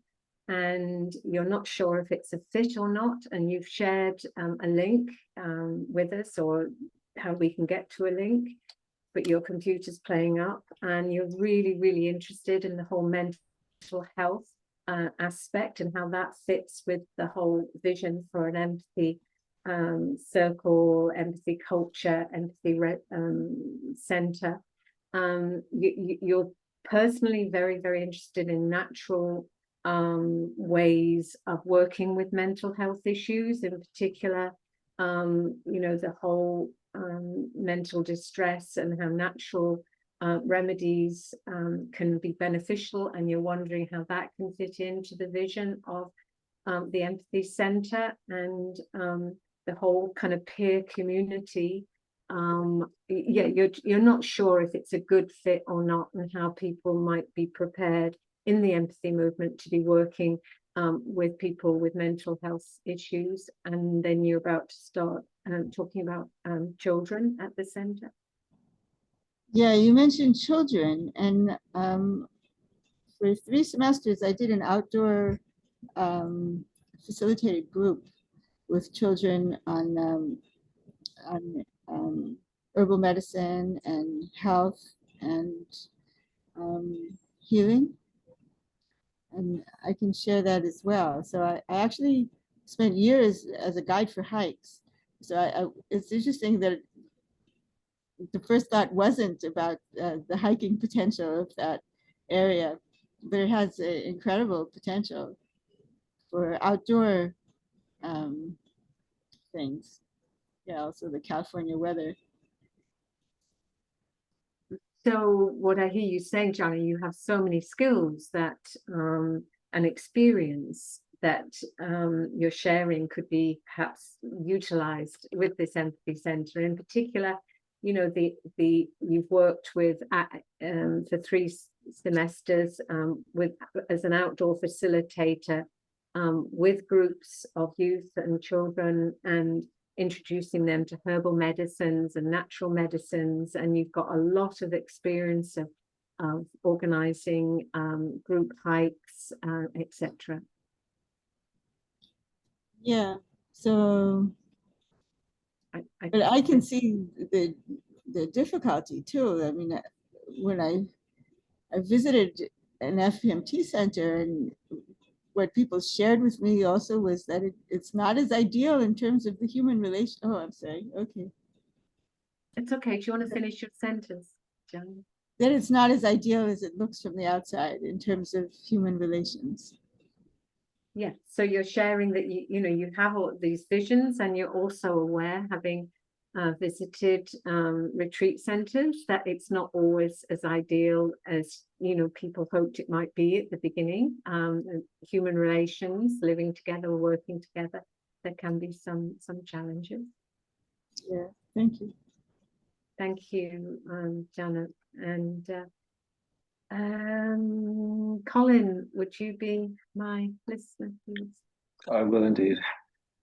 and you're not sure if it's a fit or not, and you've shared a link with us, or how we can get to a link, but your computer's playing up, and you're really interested in the whole mental health aspect and how that fits with the whole vision for an empathy circle, empathy culture, empathy center. You're personally very interested in natural ways of working with mental health issues, in particular, the whole mental distress and how natural remedies can be beneficial, and you're wondering how that can fit into the vision of the empathy center and the whole kind of peer community. You're not sure if it's a good fit or not, and how people might be prepared in the empathy movement to be working with people with mental health issues. And then you're about to start talking about children at the center.
Yeah, you mentioned children, and for 3 semesters, I did an outdoor facilitated group with children on herbal medicine and health and healing. And I can share that as well. So I actually spent years as a guide for hikes. So it's interesting that the first thought wasn't about the hiking potential of that area, but it has incredible potential for outdoor things. Yeah, also the California weather.
So what I hear you saying, Johnny, you have so many skills that and experience that you're sharing could be perhaps utilized with this empathy center. In particular, you've worked with for 3 semesters as an outdoor facilitator with groups of youth and children, and introducing them to herbal medicines and natural medicines, and you've got a lot of experience of organizing group hikes, etc.
Yeah, so but I can see the difficulty too. I mean, when I visited an FPMT center, and what people shared with me also was that it's not as ideal in terms of the human relation. Oh, I'm sorry. Okay.
It's okay. Do you want to finish your sentence, John?
That it's not as ideal as it looks from the outside in terms of human relations.
Yeah. So you're sharing that you have all these visions, and you're also aware, having visited retreat centers, that it's not always as ideal as people hoped it might be at the beginning. Human relations, living together, working together, there can be some challenges.
Yeah, thank you.
Thank you, Janet. And Colin, would you be my listener, please?
I will indeed.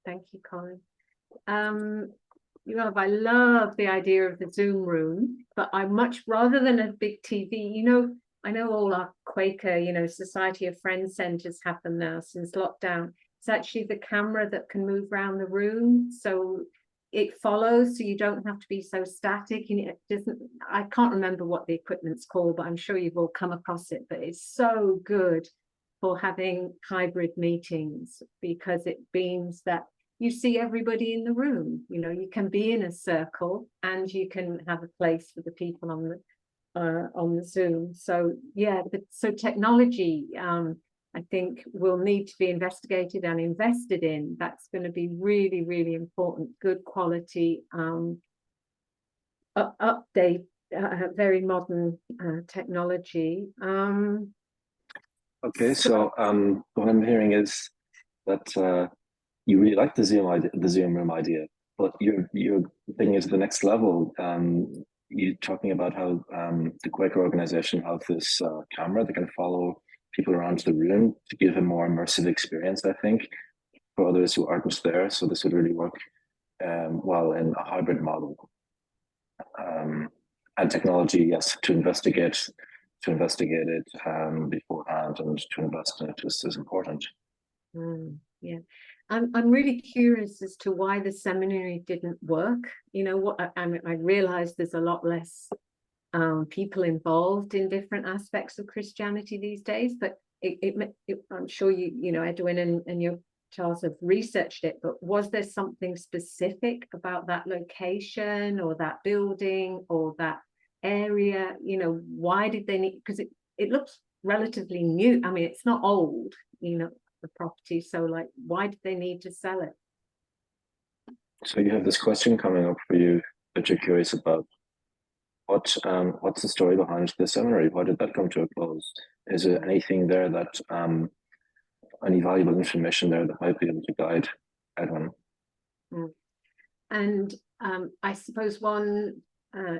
Thank you, Colin. I love the idea of the Zoom room, but I much rather than a big TV, I know all our Quaker, Society of Friends centers have them now since lockdown. It's actually the camera that can move around the room. So it follows, so you don't have to be so static. And it doesn't, I can't remember what the equipment's called, but I'm sure you've all come across it. But it's so good for having hybrid meetings, because it means that you see everybody in the room. You know, you can be in a circle and you can have a place for the people on the Zoom. So yeah, so technology, I think, will need to be investigated and invested in. That's going to be really, really important. Good quality, update, very modern technology.
Okay, so what I'm hearing is that you really like the Zoom idea, the Zoom room idea, but you're taking it to the next level. You're talking about how the Quaker organization have this camera that can follow people around the room to give a more immersive experience, I think, for others who aren't there. So this would really work well in a hybrid model. And technology, yes, to investigate it beforehand and to invest in it is important.
Yeah, I'm really curious as to why the seminary didn't work. You know what? I realize there's a lot less people involved in different aspects of Christianity these days, but I'm sure you know, Edwin and your Charles have researched it, but was there something specific about that location or that building or that area? You know, why did they need, because it looks relatively new. I mean, it's not old, you know, the property. So like, why did they need to sell it?
So you have this question coming up for you that you're curious about. What's the story behind the seminary? Why did that come to a close? Is there anything there that any valuable information there that might be able to guide Edwin?
And I suppose one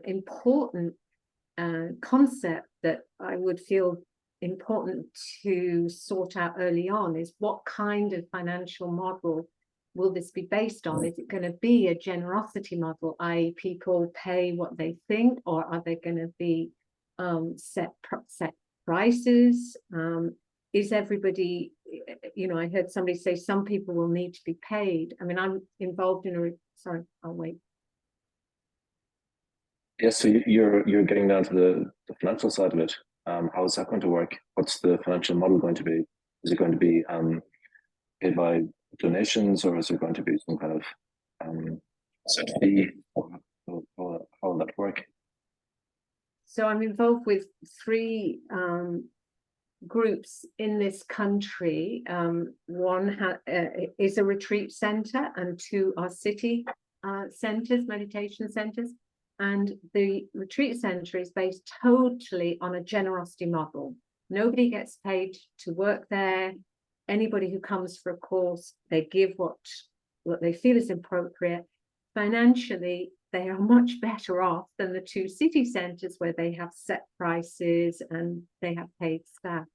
important concept that I would feel important to sort out early on is what kind of financial model will this be based on? Is it going to be a generosity model, i.e. people pay what they think, or are they going to be set prices? Is everybody, you know, I heard somebody say some people will need to be paid. I mean, I'm involved in sorry, I'll wait.
Yes, so you're getting down to the financial side of it. How is that going to work? What's the financial model going to be? Is it going to be paid by donations, or is there going to be some kind of set fee? How will that work?
So I'm involved with 3 groups in this country. One is a retreat center, and 2 are city centers, meditation centers. And the retreat center is based totally on a generosity model. Nobody gets paid to work there. Anybody who comes for a course, they give what they feel is appropriate. Financially, they are much better off than the 2 city centers where they have set prices and they have paid staff.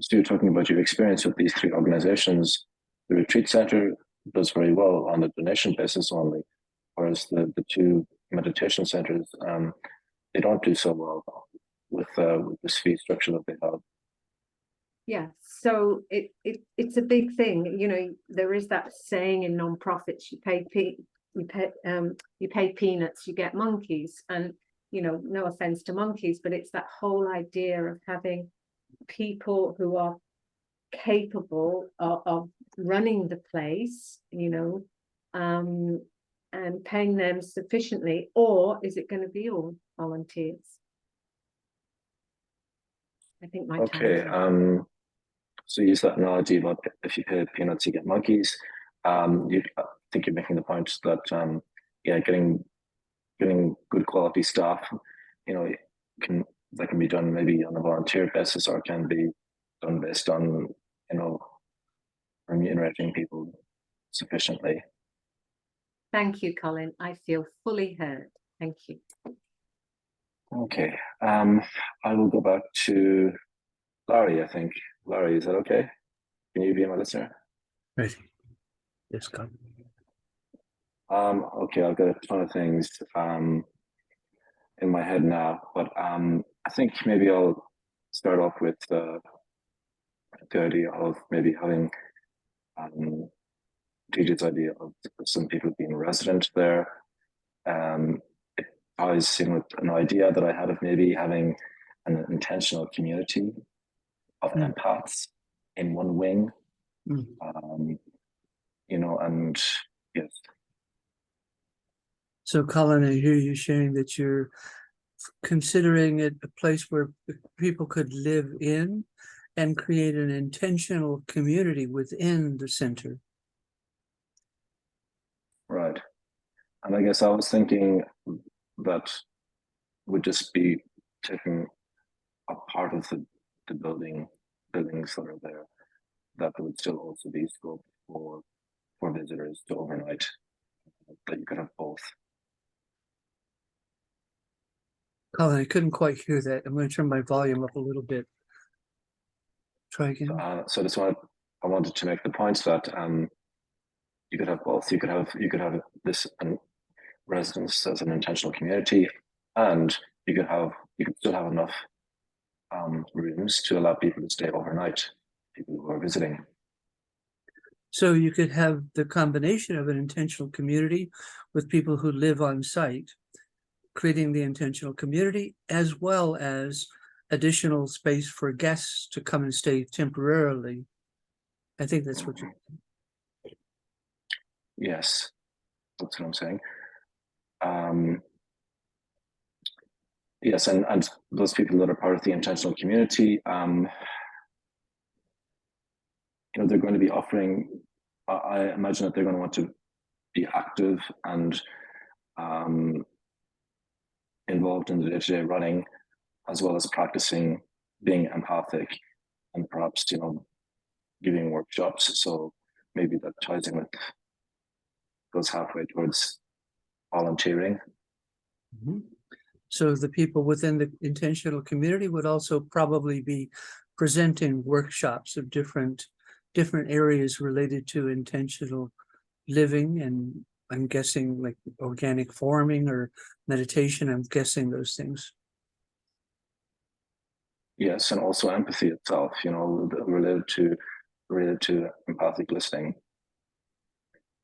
So you're talking about your experience with these 3 organizations. The retreat center does very well on a donation basis only, whereas the 2 meditation centers, they don't do so well with this fee structure that they have.
Yeah, so it's a big thing. You know, there is that saying in non-profits: you pay peanuts, you get monkeys. And you know, no offense to monkeys, but it's that whole idea of having people who are capable of running the place, you know, and paying them sufficiently. Or is it going to be all volunteers? I think my
Okay. So use that analogy about if you pay peanuts, you get monkeys. I think you're making the point that yeah, getting good quality staff, you know, that can be done maybe on a volunteer basis, or can be done based on, you know, remunerating people sufficiently.
Thank you, Colin. I feel fully heard. Thank you.
Okay. I will go back to Larry, I think. Larry, is that okay? Can you be my listener?
Right. Yes, come.
Okay, I've got a ton of things in my head now, but I think maybe I'll start off with the idea of maybe having TJ's idea of some people being resident there. It ties in with an idea that I had of maybe having an intentional community of empaths in one wing. You know, and yes.
So Colin, I hear you sharing that you're considering it a place where people could live in and create an intentional community within the center.
Right. And I guess I was thinking that would just be taking a part of the buildings that are there, that there would still also be scope for visitors to overnight, that you could have both.
Colin, I couldn't quite hear that. I'm going to turn my volume up a little bit. Try again.
So I wanted to make the point that you could have both. You could have this residence as an intentional community, and you could still have enough rooms to allow people to stay overnight, people who are visiting.
So you could have the combination of an intentional community with people who live on site, creating the intentional community, as well as additional space for guests to come and stay temporarily. I think that's what you're.
Yes, that's what I'm saying. Yes, and those people that are part of the intentional community, you know, they're going to be offering, I imagine that they're going to want to be active and involved in the day-to-day running, as well as practicing being empathic and perhaps, you know, giving workshops. So maybe that ties in with, goes halfway towards volunteering.
So the people within the intentional community would also probably be presenting workshops of different areas related to intentional living, and I'm guessing like organic farming or meditation. I'm guessing those things.
Yes, and also empathy itself, you know, related to empathic listening,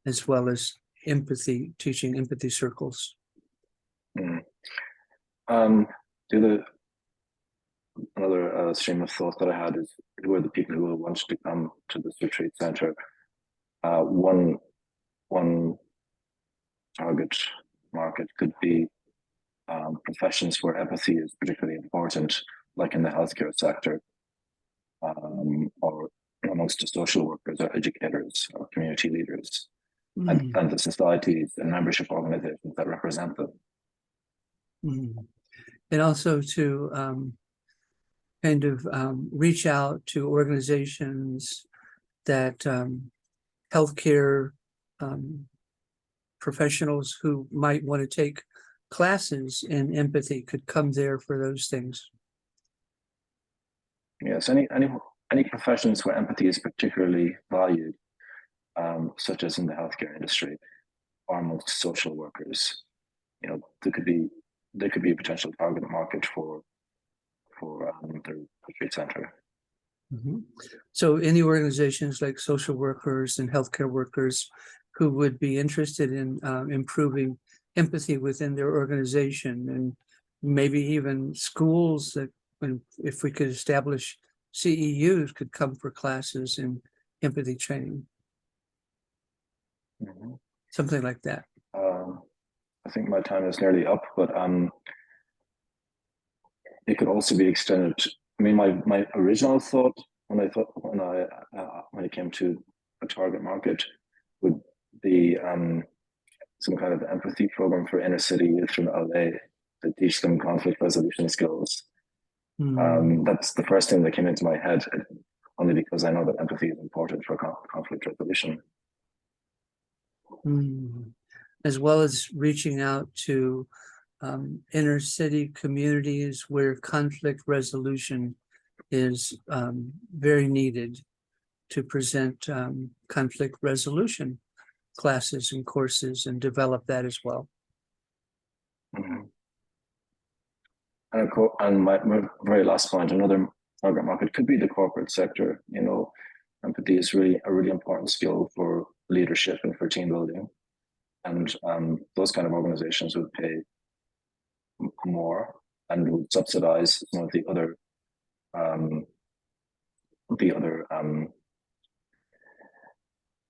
as well as empathy, teaching empathy circles.
Another stream of thought that I had is, who are the people who will want to come to this retreat center? One target market could be professions where empathy is particularly important, like in the healthcare sector, or amongst the social workers or educators or community leaders, and the societies and membership organizations that represent them.
And also to kind of reach out to organizations that healthcare professionals who might want to take classes in empathy could come there for those things.
Yes, any professions where empathy is particularly valued, such as in the healthcare industry or amongst social workers, you know, there could be a potential target market for the retreat center.
So any organizations like social workers and healthcare workers who would be interested in improving empathy within their organization, and maybe even schools that, if we could establish CEUs, could come for classes in empathy training. Something like that.
I think my time is nearly up, but it could also be extended. I mean, my original thought when it came to a target market would be some kind of empathy program for inner city youth from LA to teach them conflict resolution skills. That's the first thing that came into my head, only because I know that empathy is important for conflict resolution.
As well as reaching out to inner city communities where conflict resolution is very needed, to present conflict resolution classes and courses and develop that as well.
And my very last point, another target market could be the corporate sector. You know, empathy is really a really important skill for leadership and for team building. And those kind of organizations would pay more and would subsidize some of the other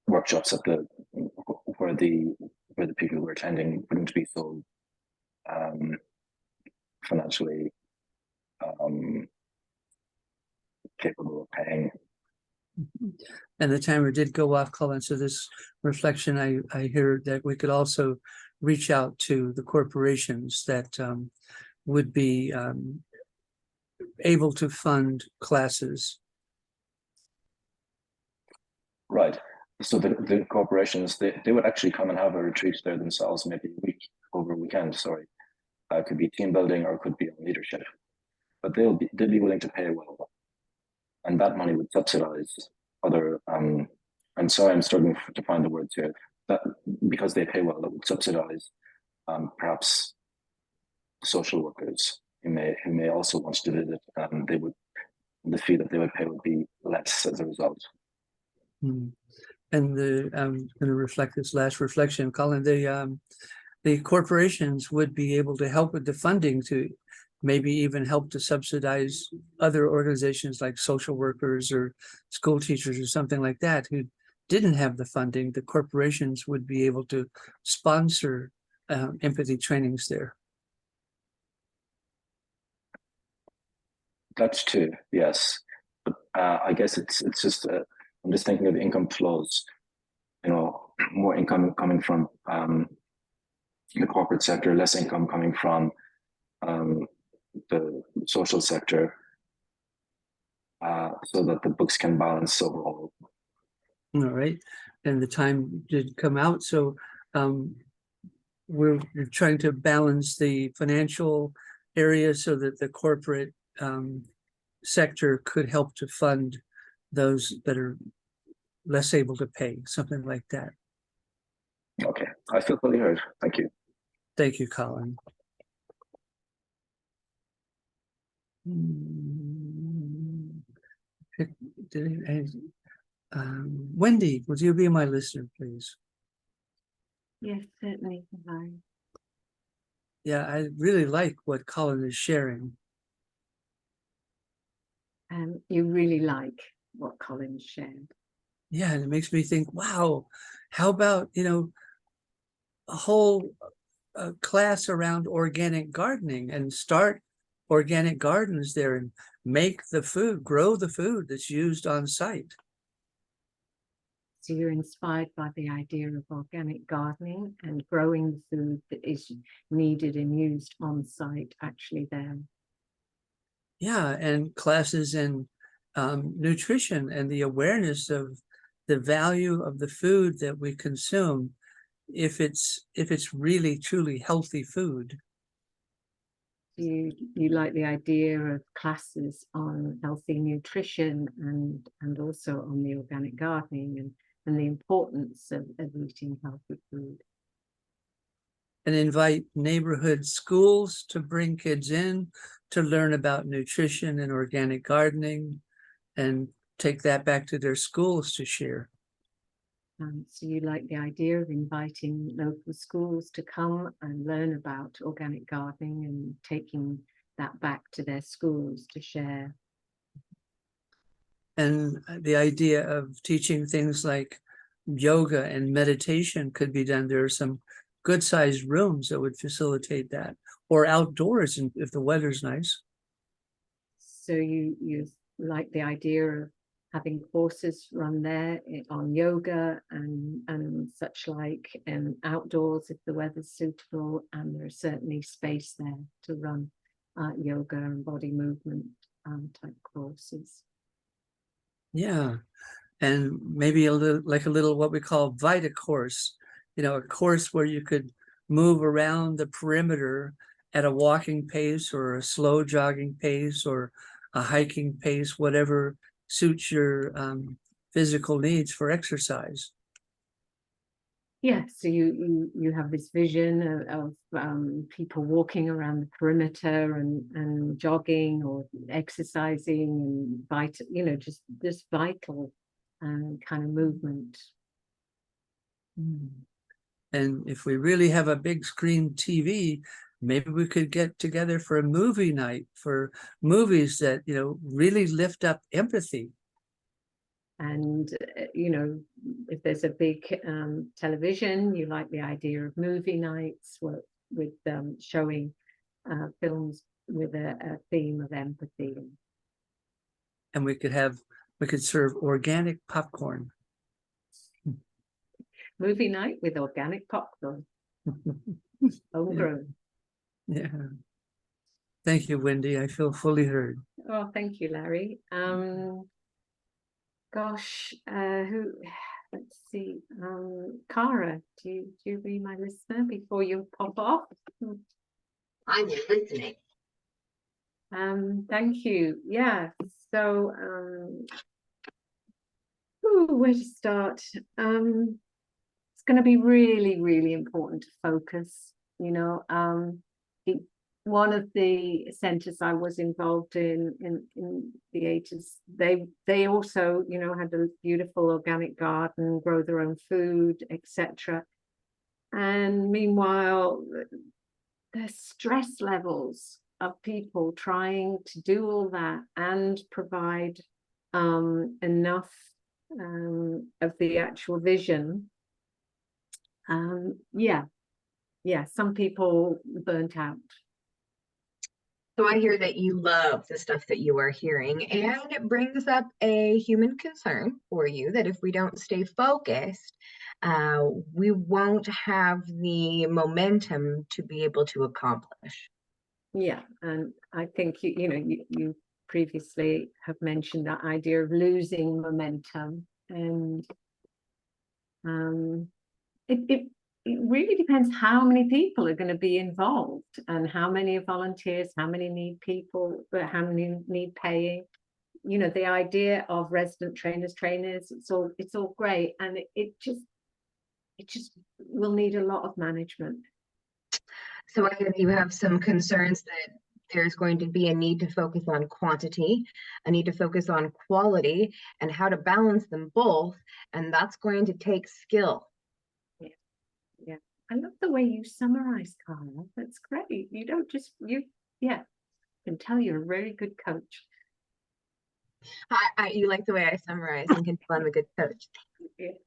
workshops at where the people who are attending wouldn't be so financially capable of paying.
And the timer did go off, Colin. So this reflection, I hear that we could also reach out to the corporations that would be able to fund classes.
Right. So the corporations, they would actually come and have a retreat there themselves, maybe over a weekend, sorry. It could be team building or it could be on leadership. But they'd be willing to pay well. And that money would subsidize other, and so I'm struggling to find the words here, that because they pay well, that would subsidize perhaps social workers who may also want to visit, and the fee that they would pay would be less as a result.
And I'm going to reflect this last reflection, Colin. The corporations would be able to help with the funding to maybe even help to subsidize other organizations like social workers or school teachers or something like that who didn't have the funding. The corporations would be able to sponsor empathy trainings there.
That's true, yes. But I guess it's just I'm just thinking of income flows. You know, more income coming from the corporate sector, less income coming from the social sector, so that the books can balance overall.
All right, and the time did come out, so we're trying to balance the financial area so that the corporate sector could help to fund those that are less able to pay, something like that.
Okay, I feel fully heard. Thank you.
Thank you, Colin. Wendy, would you be my listener, please?
Yes, certainly. Hi.
Yeah, I really like what Colin is sharing.
You really like what Colin shared.
Yeah, and it makes me think, wow, how about, a whole class around organic gardening and start organic gardens there and make the food, grow the food that's used on site.
So you're inspired by the idea of organic gardening and growing the food that is needed and used on site actually there.
Yeah, and classes in nutrition and the awareness of the value of the food that we consume if it's really truly healthy food.
You like the idea of classes on healthy nutrition and also on the organic gardening and the importance of eating healthy food.
And invite neighborhood schools to bring kids in to learn about nutrition and organic gardening and take that back to their schools to share.
So you like the idea of inviting local schools to come and learn about organic gardening and taking that back to their schools to share.
And the idea of teaching things like yoga and meditation could be done. There are some good sized rooms that would facilitate that, or outdoors if the weather's nice. So
you like the idea of having courses run there on yoga and such like, and outdoors if the weather's suitable, and there's certainly space there to run yoga and body movement type courses.
Yeah, and maybe a little what we call Vita course, a course where you could move around the perimeter at a walking pace or a slow jogging pace or a hiking pace, whatever suits your physical needs for exercise.
Yeah, so you have this vision of people walking around the perimeter and jogging or exercising and vital, just this vital kind of movement.
And if we really have a big screen TV, maybe we could get together for a movie night for movies that, you know, really lift up empathy.
And, you know, if there's a big television, you like the idea of movie nights with showing films with a theme of empathy.
And we could serve organic popcorn.
Movie night with organic popcorn, homegrown.
Yeah. Thank you, Wendy. I feel fully heard.
Oh, thank you, Larry. Gosh, let's see. Cara, do you be my listener before you pop off?
I'm listening.
Thank you. Yeah. So, where to start? It's going to be really, really important to focus. You know, one of the centers I was involved in the 80s, they also, you know, had a beautiful organic garden, grow their own food, etc. And meanwhile, the stress levels of people trying to do all that and provide enough of the actual vision. Yeah, some people burnt out.
So I hear that you love the stuff that you are hearing, and it brings up a human concern for you that if we don't stay focused, we won't have the momentum to be able to accomplish.
Yeah, and I think you previously have mentioned that idea of losing momentum, and it really depends how many people are going to be involved and how many are volunteers, how many need people, but how many need paying. You know, the idea of resident trainers, it's all great, and it just will need a lot of management.
So I think you have some concerns that there's going to be a need to focus on quantity, a need to focus on quality, and how to balance them both, and that's going to take skill.
Yeah, I love the way you summarize, Cara. That's great. You don't just I can tell you're a very good coach.
You like the way I summarize and can tell I'm a good coach.
Yeah.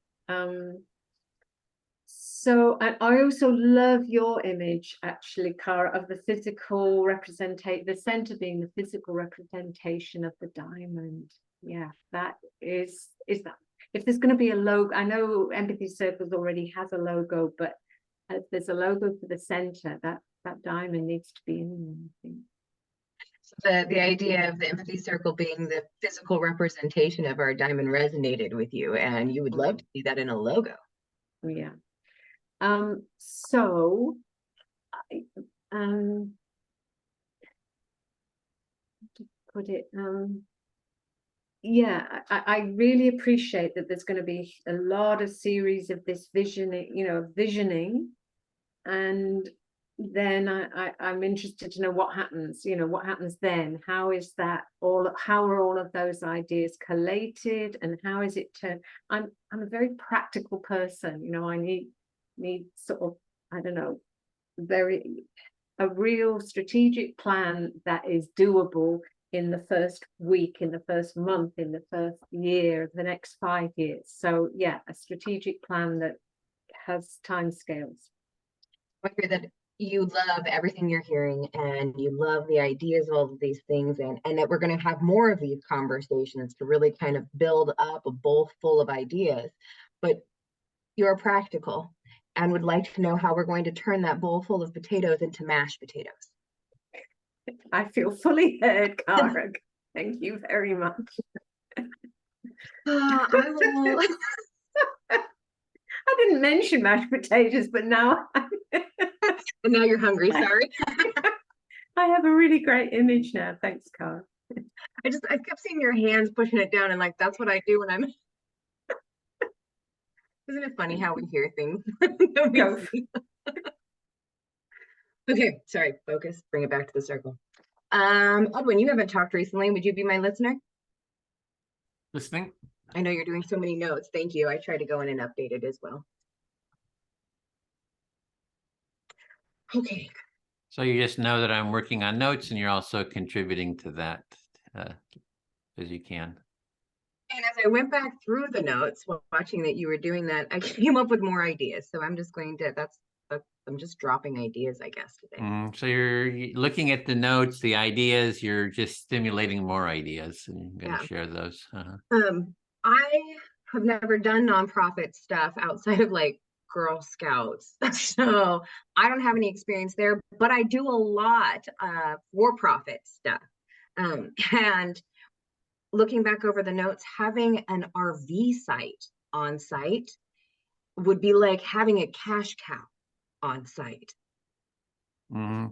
So I also love your image, actually, Cara, of the physical representation, the center being the physical representation of the diamond. Yeah, that is that. If there's going to be a logo, I know Empathy Circles already has a logo, but if there's a logo for the center, that diamond needs to be in there, I think.
So the idea of the Empathy Circle being the physical representation of our diamond resonated with you, and you would love to see that in a logo.
Yeah. So to put it, yeah, I really appreciate that there's going to be a lot of series of this visioning, and then I'm interested to know what happens, what happens then. How are all of those ideas collated, and how is it turned? I'm a very practical person, I need sort of, I don't know, a real strategic plan that is doable in the first week, in the first month, in the first year, the next 5 years. So yeah, a strategic plan that has timescales.
I hear that you love everything you're hearing, and you love the ideas of all of these things, and that we're going to have more of these conversations to really kind of build up a bowl full of ideas. But you're practical and would like to know how we're going to turn that bowl full of potatoes into mashed potatoes.
I feel fully heard, Cara. Thank you very much.
I will.
I didn't mention mashed potatoes, but now
And now you're hungry, sorry.
I have a really great image now. Thanks, Cara.
I kept seeing your hands pushing it down, and like that's what I do when I'm. Isn't it funny how we hear things? Okay, sorry, focus, bring it back to the circle. Edwin, you haven't talked recently. Would you be my listener?
Listening.
I know you're doing so many notes. Thank you. I try to go in and update it as well. Okay.
So you just know that I'm working on notes and you're also contributing to that as you can.
And as I went back through the notes while watching that you were doing that, I came up with more ideas. So I'm just going to, I'm just dropping ideas, I guess, today.
So you're looking at the notes, the ideas, you're just stimulating more ideas and you're going to share those.
I have never done nonprofit stuff outside of like Girl Scouts. So I don't have any experience there, but I do a lot of for-profit stuff. And looking back over the notes, having an RV site on site would be like having a cash cow on site.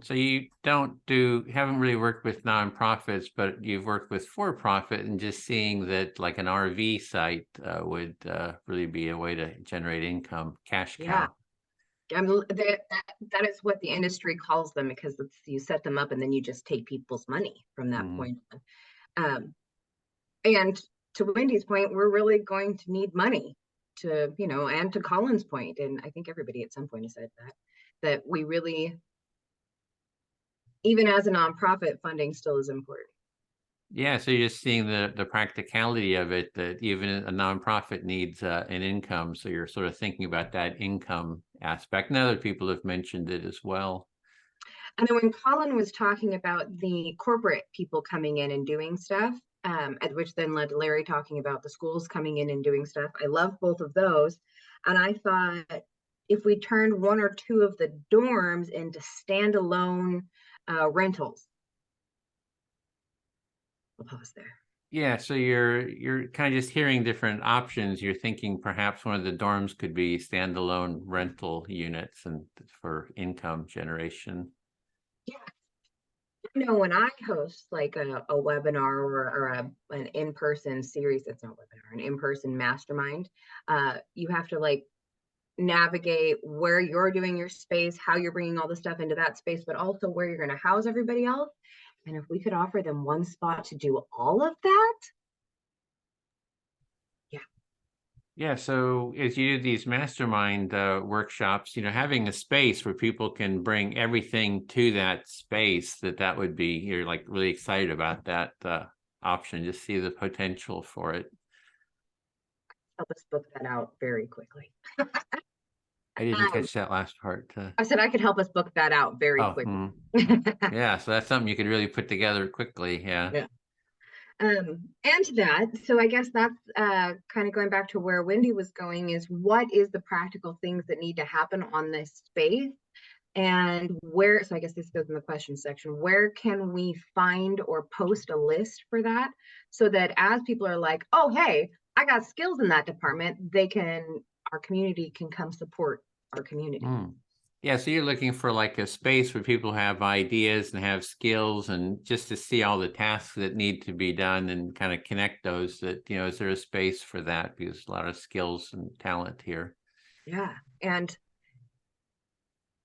So you haven't really worked with nonprofits, but you've worked with for-profit, and just seeing that like an RV site would really be a way to generate income, cash cow.
I mean, that is what the industry calls them, because you set them up and then you just take people's money from that point on. And to Wendy's point, we're really going to need money to, and to Colin's point, and I think everybody at some point has said that we really, even as a nonprofit, funding still is important.
Yeah, so you're just seeing the practicality of it, that even a nonprofit needs an income. So you're sort of thinking about that income aspect. And other people have mentioned it as well.
And then when Colin was talking about the corporate people coming in and doing stuff, which then led to Larry talking about the schools coming in and doing stuff. I love both of those. And I thought if we turned one or two of the dorms into standalone rentals. I'll pause there.
Yeah, so you're kind of just hearing different options. You're thinking perhaps one of the dorms could be standalone rental units and for income generation.
Yeah. When I host like a webinar or an in-person series, it's not webinar, an in-person mastermind, you have to like navigate where you're doing your space, how you're bringing all the stuff into that space, but also where you're going to house everybody else. And if we could offer them one spot to do all of that.
Yeah, so as you do these mastermind workshops, having a space where people can bring everything to that space, that would be, you're like really excited about that option, just see the potential for it.
Help us book that out very quickly.
I didn't catch that last part.
I said I could help us book that out very quickly.
Yeah, so that's something you could really put together quickly. Yeah.
And to that, so I guess that's kind of going back to where Wendy was going, is what is the practical things that need to happen on this space, and where, so I guess this goes in the question section, where can we find or post a list for that, so that as people are like, oh, hey, I got skills in that department, our community can come support our community.
Yeah, so you're looking for like a space where people have ideas and have skills, and just to see all the tasks that need to be done and kind of connect those, that, is there a space for that? Because a lot of skills and talent here. Yeah.
And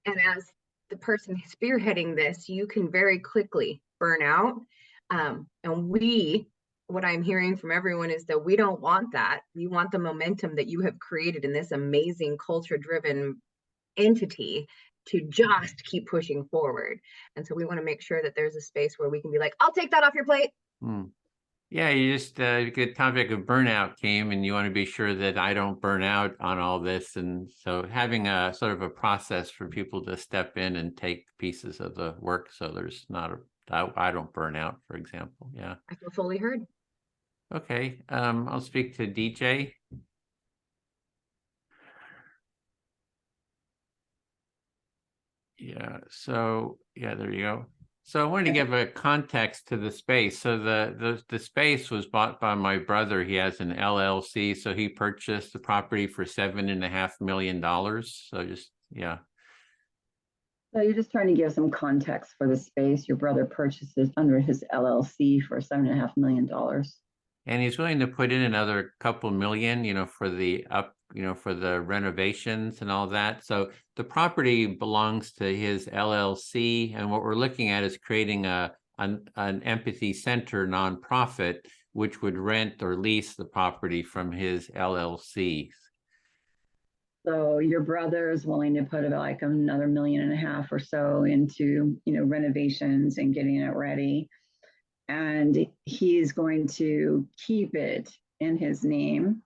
as the person spearheading this, you can very quickly burn out. And what I'm hearing from everyone is that we don't want that. We want the momentum that you have created in this amazing culture-driven entity to just keep pushing forward. And so we want to make sure that there's a space where we can be like, I'll take that off your plate.
Yeah, you just the topic of burnout came, and you want to be sure that I don't burn out on all this. And so having a sort of a process for people to step in and take pieces of the work, so there's not I don't burn out, for example. Yeah,
I feel fully heard.
Okay, I'll speak to DJ. Yeah, so there you go. So I wanted to give a context to the space. So the space was bought by my brother. He has an LLC, so he purchased the property for $7.5 million. So just, yeah.
So you're just trying to give some context for the space. Your brother purchases under his LLC for $7.5 million.
And he's willing to put in another couple million, for the for the renovations and all that. So the property belongs to his LLC, and what we're looking at is creating an empathy center nonprofit, which would rent or lease the property from his LLC.
So your brother is willing to put about like another 1.5 million or so into, renovations and getting it ready. And he's going to keep it in his name.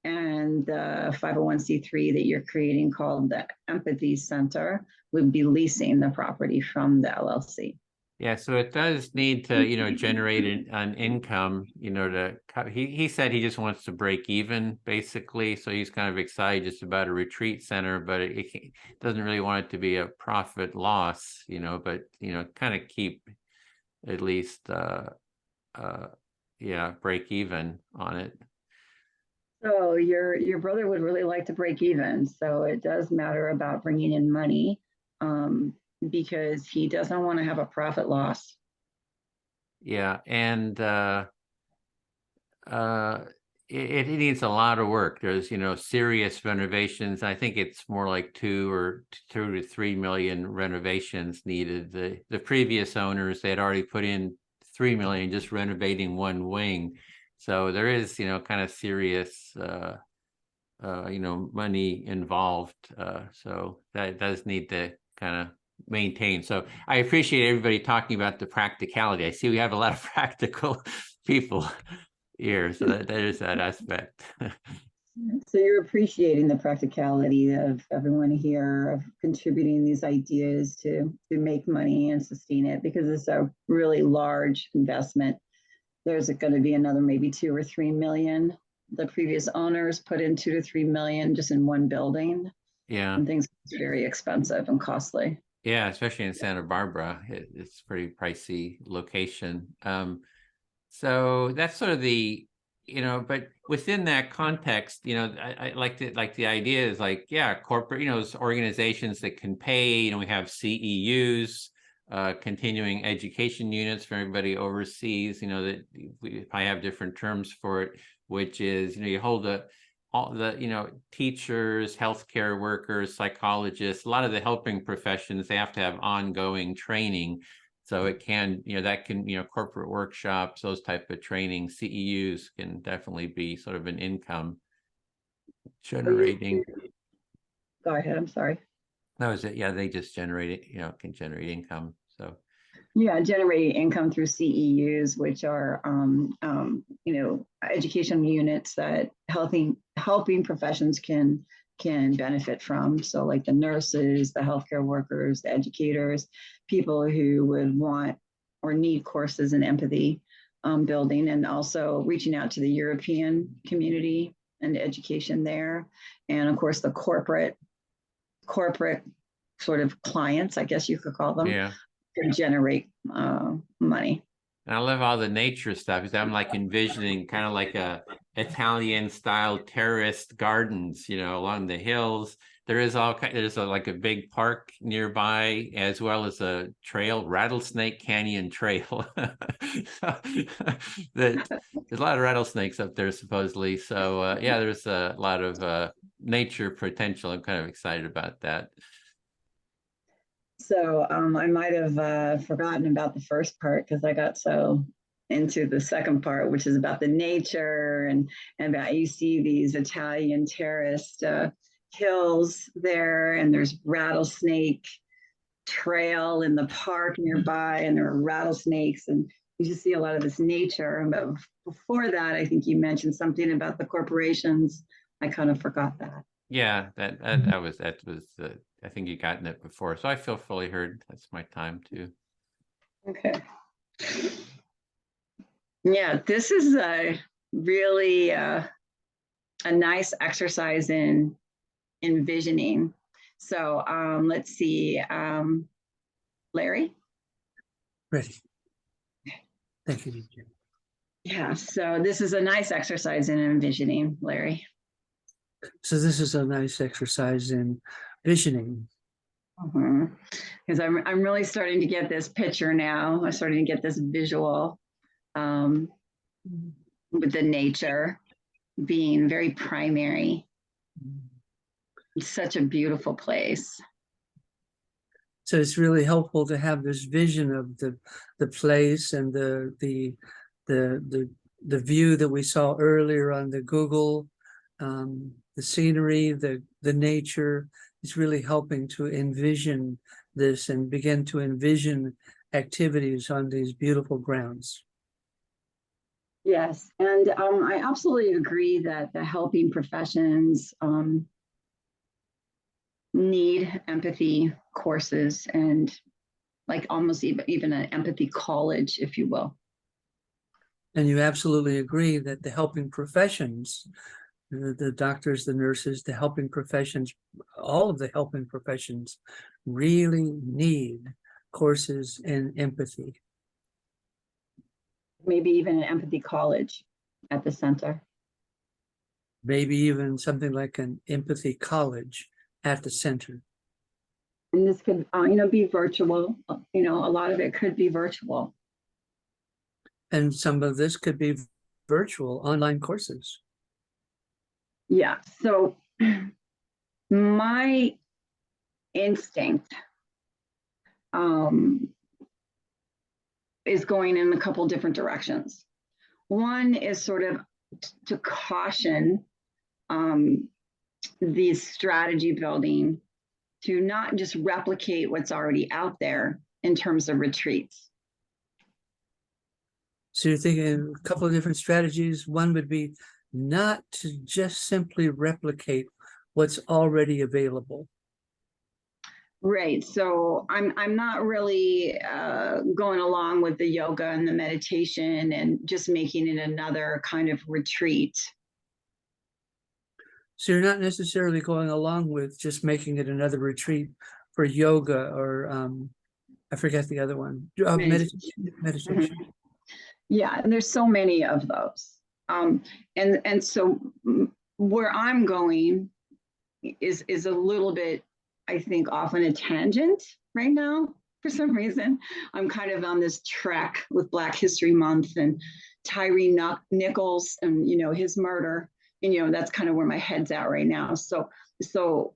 And the 501c3 that you're creating called the Empathy Center would be leasing the property from the LLC.
Yeah, so it does need to, generate an income, he said he just wants to break even basically. So he's kind of excited just about a retreat center, but it doesn't really want it to be a profit loss, but, kind of keep at least, break even on it.
So your brother would really like to break even. So it does matter about bringing in money. Because he doesn't want to have a profit loss.
Yeah, and it needs a lot of work. There's serious renovations. I think it's more like 2 to 3 million renovations needed. The previous owners, they had already put in 3 million just renovating one wing. So there is kind of serious money involved. So that does need to kind of maintain. So I appreciate everybody talking about the practicality. I see we have a lot of practical people here, so that is that aspect.
So you're appreciating the practicality of everyone here of contributing these ideas to make money and sustain it, because it's a really large investment. There's going to be another maybe 2 or 3 million. The previous owners put in 2 to 3 million just in one building.
Yeah,
and things are very expensive and costly.
Yeah, especially in Santa Barbara, it's pretty pricey location. So that's sort of the, but within that context, I like the idea is like, yeah, corporate, it's organizations that can pay, we have CEUs, continuing education units for everybody overseas, that I have different terms for it, which is, you hold all the teachers, healthcare workers, psychologists, a lot of the helping professions, they have to have ongoing training. So it can, that can, corporate workshops, those type of training, CEUs can definitely be sort of an income generating.
Go ahead, I'm sorry.
That was it. Yeah, they just generate it, can generate income. So
yeah, generating income through CEUs, which are education units that helping professions can benefit from. So like the nurses, the healthcare workers, the educators, people who would want or need courses in empathy building, and also reaching out to the European community and education there. And of course the corporate sort of clients, I guess you could call them.
Yeah.
To generate money.
And I love all the nature stuff because I'm like envisioning kind of like a Italian style terraced gardens, along the hills. There's like a big park nearby, as well as a trail, Rattlesnake Canyon Trail. There's a lot of rattlesnakes up there supposedly. So yeah, there's a lot of nature potential. I'm kind of excited about that.
So I might have forgotten about the first part because I got so into the second part, which is about the nature and about, you see these Italian terraced hills there, and there's rattlesnake trail in the park nearby, and there are rattlesnakes, and you just see a lot of this nature. But before that, I think you mentioned something about the corporations. I kind of forgot that.
Yeah, that was I think you gotten it before, so I feel fully heard. That's my time too.
Okay. Yeah, this is a really a nice exercise in envisioning. So let's see, Larry.
Ready. Thank you, DJ.
Yeah, so this is a nice exercise in envisioning, Larry.
So this is a nice exercise in visioning.
Because I'm really starting to get this picture now. I'm starting to get this visual with the nature being very primary. It's such a beautiful place.
So it's really helpful to have this vision of the place and the view that we saw earlier on the Google, the the scenery, the nature is really helping to envision this and begin to envision activities on these beautiful grounds.
Yes, and I absolutely agree that the helping professions need empathy courses and like almost even an empathy college, if you will.
And you absolutely agree that the helping professions, the doctors, the nurses, the helping professions, all of the helping professions really need courses in empathy.
Maybe even an empathy college at the center.
Maybe even something like an empathy college at the center.
And this could, be virtual. A lot of it could be virtual.
And some of this could be virtual online courses.
Yeah. So my instinct is going in a couple different directions. One is sort of to caution the strategy building to not just replicate what's already out there in terms of retreats.
So you're thinking a couple of different strategies. One would be not to just simply replicate what's already available.
Right. So I'm not really going along with the yoga and the meditation and just making it another kind of retreat.
So you're not necessarily going along with just making it another retreat for yoga or I forget the other one. Meditation.
Mm-hmm. Yeah, and there's so many of those. And so where I'm going is a little bit, I think, off on a tangent right now for some reason. I'm kind of on this track with Black History Month and Tyree Nichols and, his murder. And, that's kind of where my head's at right now. So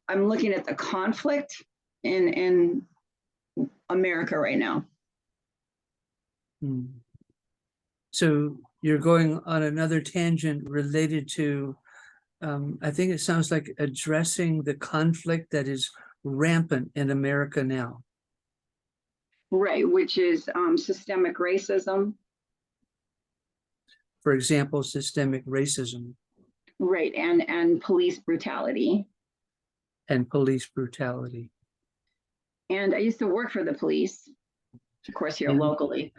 I'm looking at the conflict in America right now.
So you're going on another tangent related to, I think it sounds like addressing the conflict that is rampant in America now.
Right, which is systemic racism.
For example, systemic racism.
Right, and police brutality.
And police brutality.
And I used to work for the police, of course, here locally.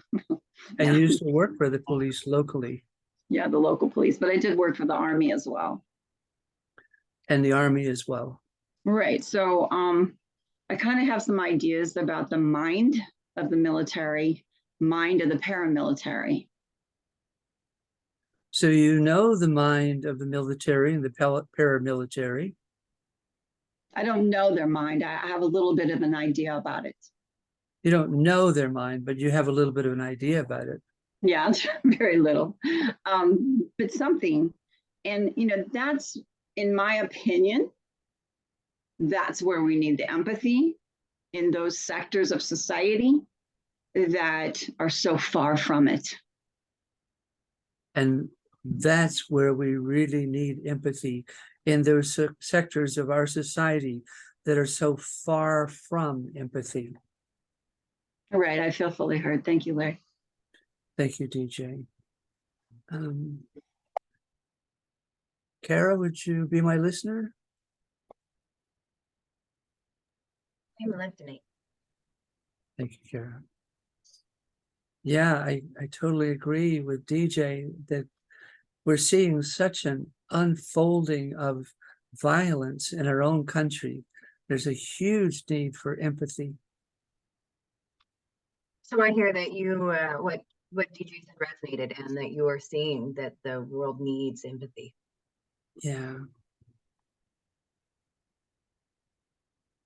And you used to work for the police locally.
Yeah, the local police, but I did work for the Army as well.
And the Army as well.
Right, so I kind of have some ideas about the mind of the military, mind of the paramilitary.
So you know the mind of the military and the paramilitary.
I don't know their mind. I have a little bit of an idea about it.
You don't know their mind, but you have a little bit of an idea about it.
Yeah, very little, but something. And, that's, in my opinion, that's where we need the empathy in those sectors of society that are so far from it.
And that's where we really need empathy in those sectors of our society that are so far from empathy.
All right, I feel fully heard. Thank you, Larry.
Thank you, DJ. Kara, would you be my listener?
I'm listening.
Thank you, Kara. Yeah, I totally agree with DJ that we're seeing such an unfolding of violence in our own country. There's a huge need for empathy.
So I hear that you, what DJ said resonated, and that you are seeing that the world needs empathy.
Yeah.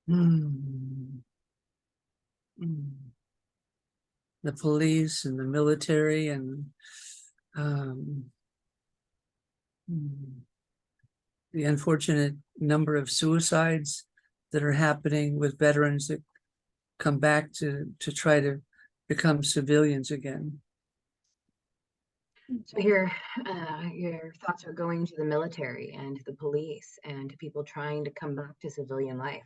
The police and the military and the unfortunate number of suicides that are happening with veterans that come back to try to become civilians again.
So your thoughts are going to the military and to the police and to people trying to come back to civilian life.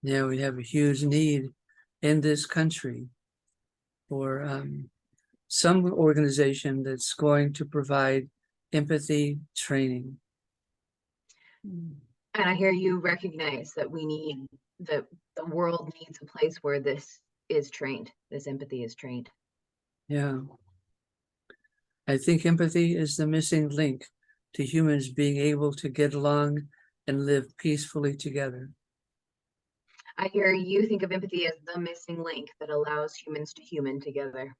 Yeah, we have a huge need in this country for some organization that's going to provide empathy training.
And I hear you recognize that that the world needs a place where this is trained, this empathy is trained.
Yeah. I think empathy is the missing link to humans being able to get along and live peacefully together.
I hear you think of empathy as the missing link that allows humans to human together.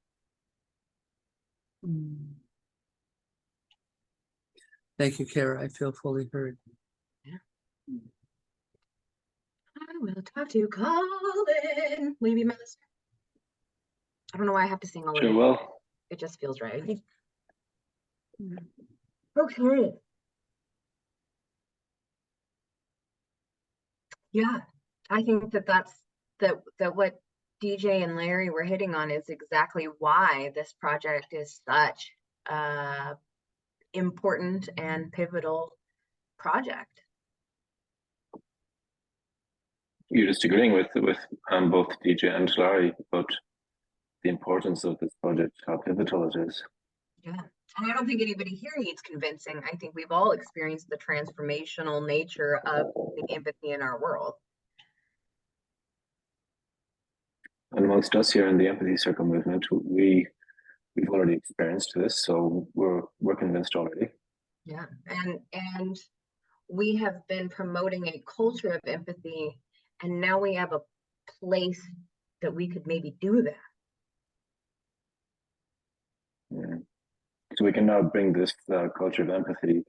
Thank you, Kara. I feel fully heard.
I will talk to Colin. Will you be my listener? I don't know why I have to sing all of
Sure
it.
will.
It just feels right. Okay. Yeah, I think that what DJ and Larry were hitting on is exactly why this project is such a important and pivotal project.
You're just agreeing with both DJ and Larry about the importance of this project, how pivotal it is.
Yeah. And I don't think anybody here needs convincing. I think we've all experienced the transformational nature of the empathy in our world.
And amongst us here in the Empathy Circle movement, we've already experienced this, so we're convinced already.
Yeah, and we have been promoting a culture of empathy, and now we have a place that we could maybe do that.
Yeah. So we can now bring this culture of empathy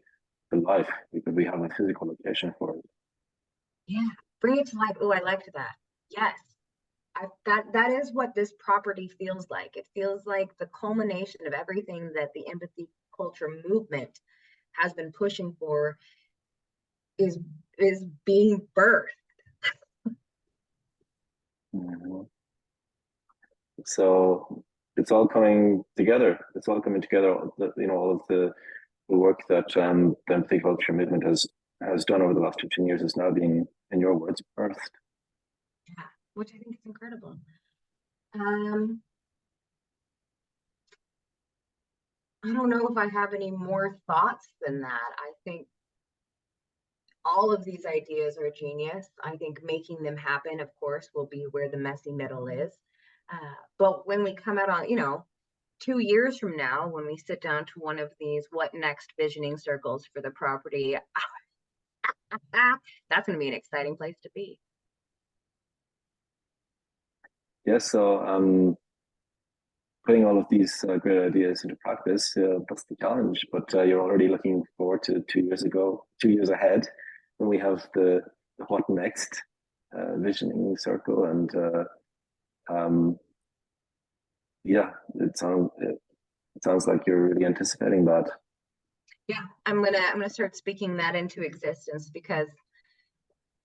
to life because we have a physical location for it.
Yeah, bring it to life. Oh, I liked that. Yes, that is what this property feels like. It feels like the culmination of everything that the empathy culture movement has been pushing for is being birthed.
Mm-hmm. So it's all coming together. It's all coming together. All of the work that the empathy culture movement has done over the last 15 years is now being, in your words, birthed.
Yeah, which I think is incredible. I don't know if I have any more thoughts than that. I think all of these ideas are genius. I think making them happen, of course, will be where the messy middle is. But when we come out on, 2 years from now, when we sit down to one of these what next visioning circles for the property, that's going to be an exciting place to be.
Yes, so putting all of these great ideas into practice, that's the challenge. But you're already looking forward to 2 years ahead, when we have the what next visioning circle, and yeah, it sounds like you're really anticipating that.
Yeah, I'm gonna start speaking that into existence, because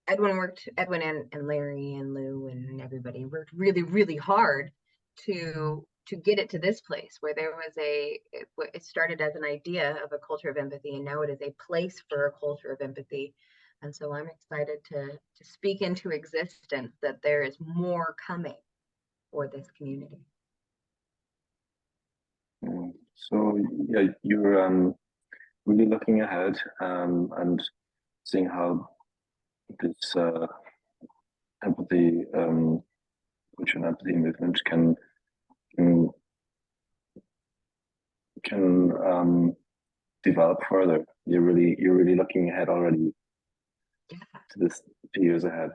Edwin and Larry and Lou and everybody worked really, really hard to get it to this place where there was it started as an idea of a culture of empathy, and now it is a place for a culture of empathy. And so I'm excited to speak into existence that there is more coming for this community.
So yeah, you're really looking ahead and seeing how this empathy culture and empathy movement can develop further. You're really looking ahead already.
Yeah.
To this 2 years ahead.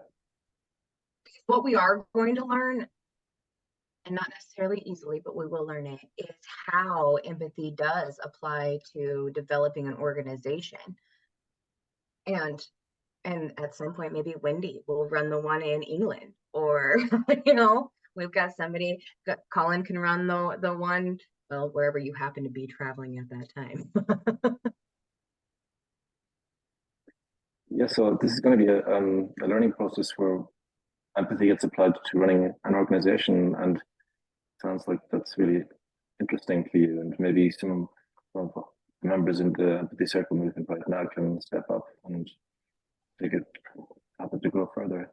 What we are going to learn, and not necessarily easily, but we will learn it, is how empathy does apply to developing an organization. And at some point, maybe Wendy will run the one in England, or we've got somebody. Colin can run the one, well, wherever you happen to be traveling at that time.
Yeah, so this is going to be a learning process where empathy gets applied to running an organization, and sounds like that's really interesting for you, and maybe some of the members in the empathy circle movement right now can step up and take it, help it to grow further.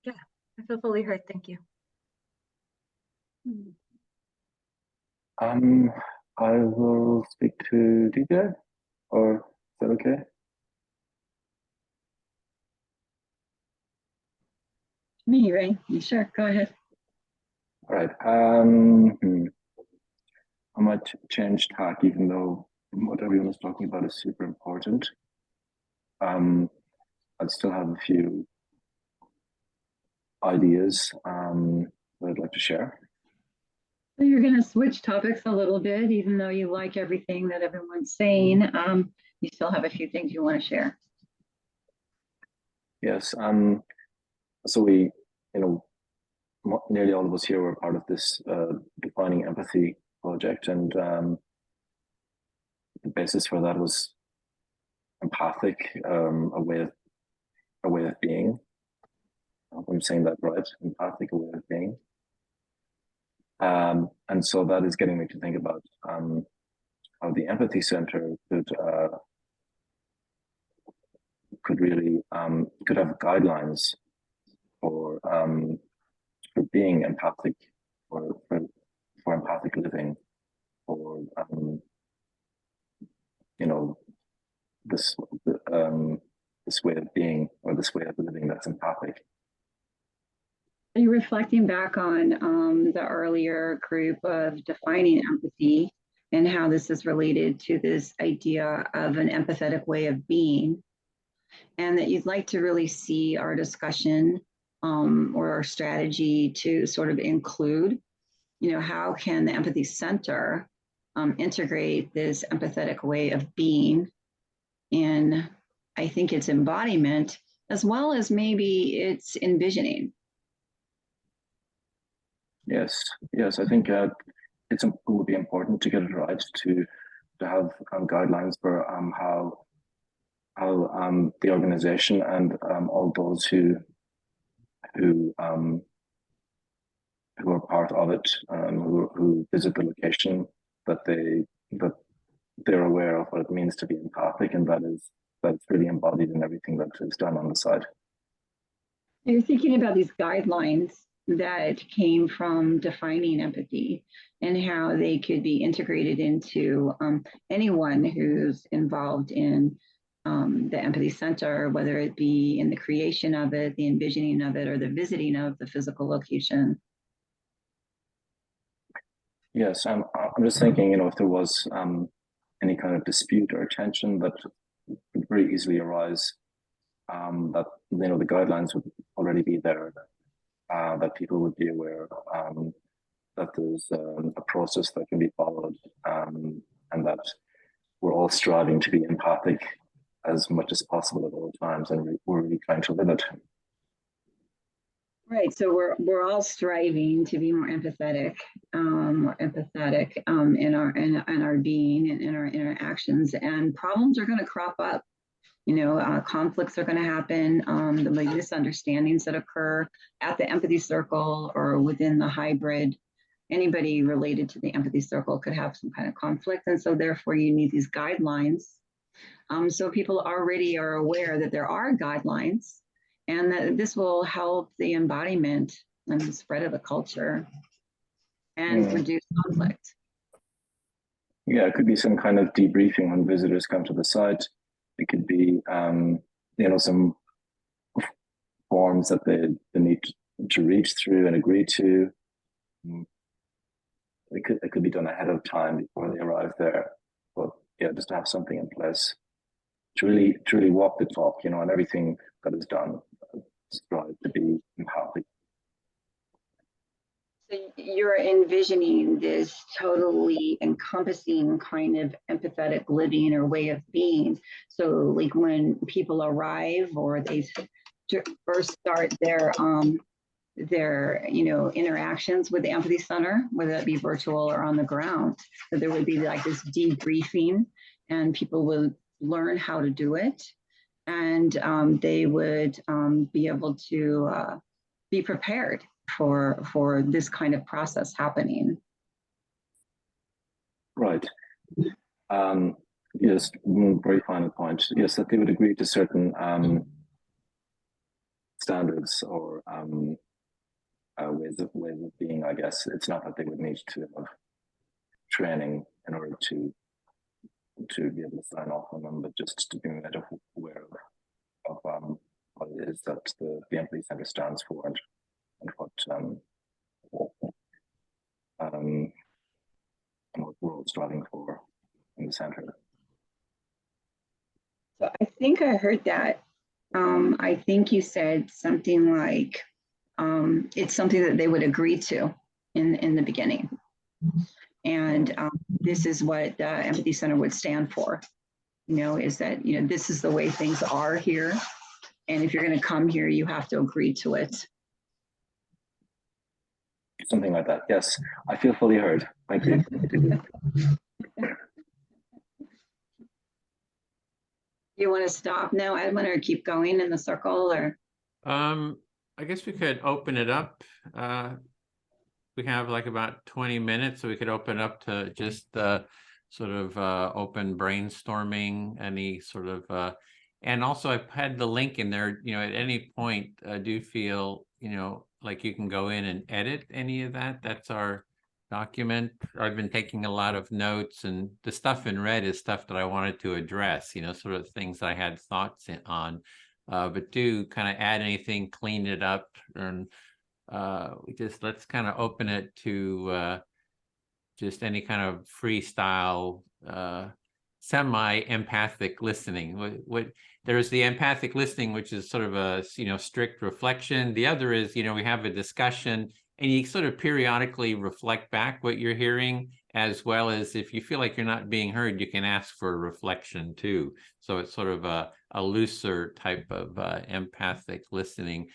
Yeah, I feel fully heard. Thank you.
I will speak to DJ, or is that okay?
Me, Ray? Sure, go ahead.
All right. I might change tack, even though what everyone is talking about is super important. I'd still have a few ideas that I'd like to share.
So you're going to switch topics a little bit, even though you like everything that everyone's saying. You still have a few things you want to share.
Yes. So we, nearly all of us here were part of this defining empathy project, and the basis for that was empathic, a way of being. I hope I'm saying that right. Empathic, a way of being. And so that is getting me to think about how the Empathy Center could really could have guidelines for being empathic, for empathic living, for this way of being, or this way of living that's empathic.
Are you reflecting back on the earlier group of defining empathy and how this is related to this idea of an empathetic way of being, and that you'd like to really see our discussion or our strategy to sort of include, how can the Empathy Center integrate this empathetic way of being in, I think, its embodiment, as well as maybe its envisioning?
Yes, I think it would be important to get it right, to have guidelines for how the organization and all those who are part of it, who visit the location, that they're aware of what it means to be empathic, and that's really embodied in everything that is done on the site.
You're thinking about these guidelines that came from defining empathy and how they could be integrated into anyone who's involved in the Empathy Center, whether it be in the creation of it, the envisioning of it, or the visiting of the physical location.
Yes, I'm just thinking, if there was any kind of dispute or tension that could very easily arise, that the guidelines would already be there, that people would be aware that there's a process that can be followed, and that we're all striving to be empathic as much as possible at all times, and we're really trying to live it.
Right. So we're all striving to be more empathetic in our being and in our interactions, and problems are going to crop up. Conflicts are going to happen. The misunderstandings that occur at the empathy circle or within the hybrid, anybody related to the empathy circle could have some kind of conflict, and so therefore you need these guidelines. So people already are aware that there are guidelines, and that this will help the embodiment and the spread of the culture and reduce conflict.
Yeah, it could be some kind of debriefing when visitors come to the site. It could be, some forms that they need to reach through and agree to. It could be done ahead of time before they arrive there. But yeah, just to have something in place to really walk the talk, and everything that is done, strive to be empathic.
So you're envisioning this totally encompassing kind of empathetic living or way of being. So like when people arrive or they first start their interactions with the Empathy Center, whether that be virtual or on the ground, that there would be like this debriefing, and people would learn how to do it, and they would be able to be prepared for this kind of process happening.
Right. Yes, one very final point. Yes, that they would agree to certain standards or ways of being. I guess it's not that they would need to have training in order to be able to sign off on them, but just to be made aware of what it is that the Empathy Centre stands for and what we're all striving for in the centre.
So I think I heard that. I think you said something like it's something that they would agree to in the beginning. And this is what the Empathy Centre would stand for, is that, this is the way things are here. And if you're going to come here, you have to agree to it.
Something like that. Yes, I feel fully heard. Thank you.
You want to stop now, Edwin, or keep going in the circle, or?
I guess we could open it up. We have like about 20 minutes, so we could open up to just sort of open brainstorming, any sort of, and also I've had the link in there, at any point, do feel, like you can go in and edit any of that. That's our document. I've been taking a lot of notes, and the stuff in red is stuff that I wanted to address, sort of things I had thoughts on, but do kind of add anything, clean it up, and let's kind of open it to just any kind of freestyle, semi-empathic listening. There's the empathic listening, which is sort of a strict reflection. The other is we have a discussion, and you sort of periodically reflect back what you're hearing, as well as if you feel like you're not being heard, you can ask for a reflection too. So it's sort of a looser type of empathic listening.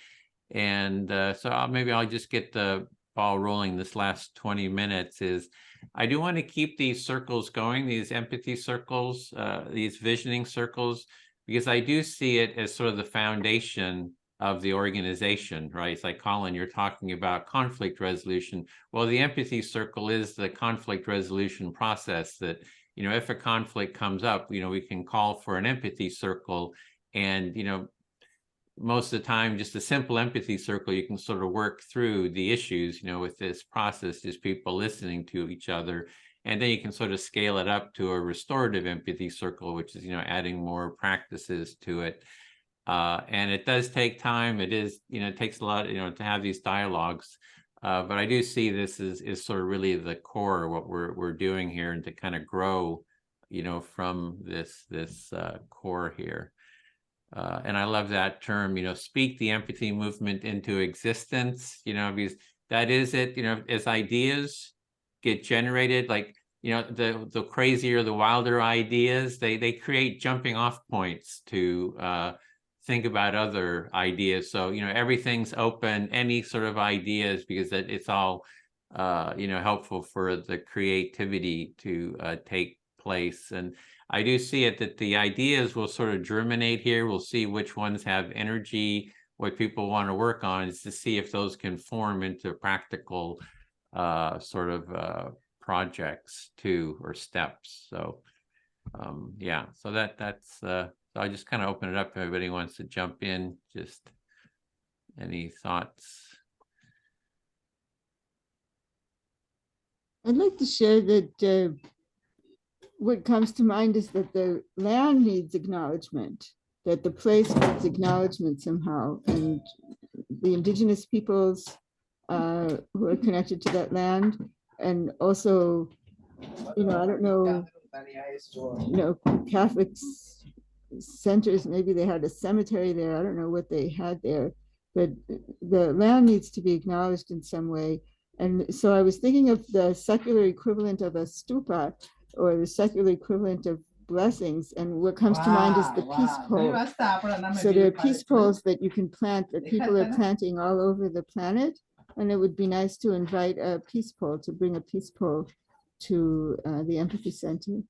And so maybe I'll just get the ball rolling. This last 20 minutes is, I do want to keep these circles going, these empathy circles, these visioning circles, because I do see it as sort of the foundation of the organization, right? It's like, Colin, you're talking about conflict resolution. Well, the empathy circle is the conflict resolution process that, if a conflict comes up, we can call for an empathy circle. And, most of the time, just a simple empathy circle, you can sort of work through the issues, with this process, just people listening to each other. And then you can sort of scale it up to a restorative empathy circle, which is, adding more practices to it. And it does take time. It is, it takes a lot, to have these dialogues. But I do see this is sort of really the core of what we're doing here, and to kind of grow, from this core here. And I love that term, speak the empathy movement into existence, because that is it, as ideas get generated, like, the crazier, the wilder ideas, they create jumping off points to think about other ideas. So, everything's open, any sort of ideas, because it's all, helpful for the creativity to take place. And I do see it that the ideas will sort of germinate here. We'll see which ones have energy, what people want to work on, is to see if those can form into practical sort of projects too, or steps. So yeah, so that's so I just kind of open it up if everybody wants to jump in. Just any thoughts?
I'd like to share that what comes to mind is that the land needs acknowledgement, that the place needs acknowledgement somehow, and the indigenous peoples who are connected to that land, and also, I don't know, Catholic centers, maybe they had a cemetery there, I don't know what they had there, but the land needs to be acknowledged in some way. And so I was thinking of the secular equivalent of a stupa, or the secular equivalent of blessings, and what comes to mind is the peace pole. So there are peace poles that you can plant, that people are planting all over the planet, and it would be nice to invite a peace pole, to bring a peace pole to the Empathy Center.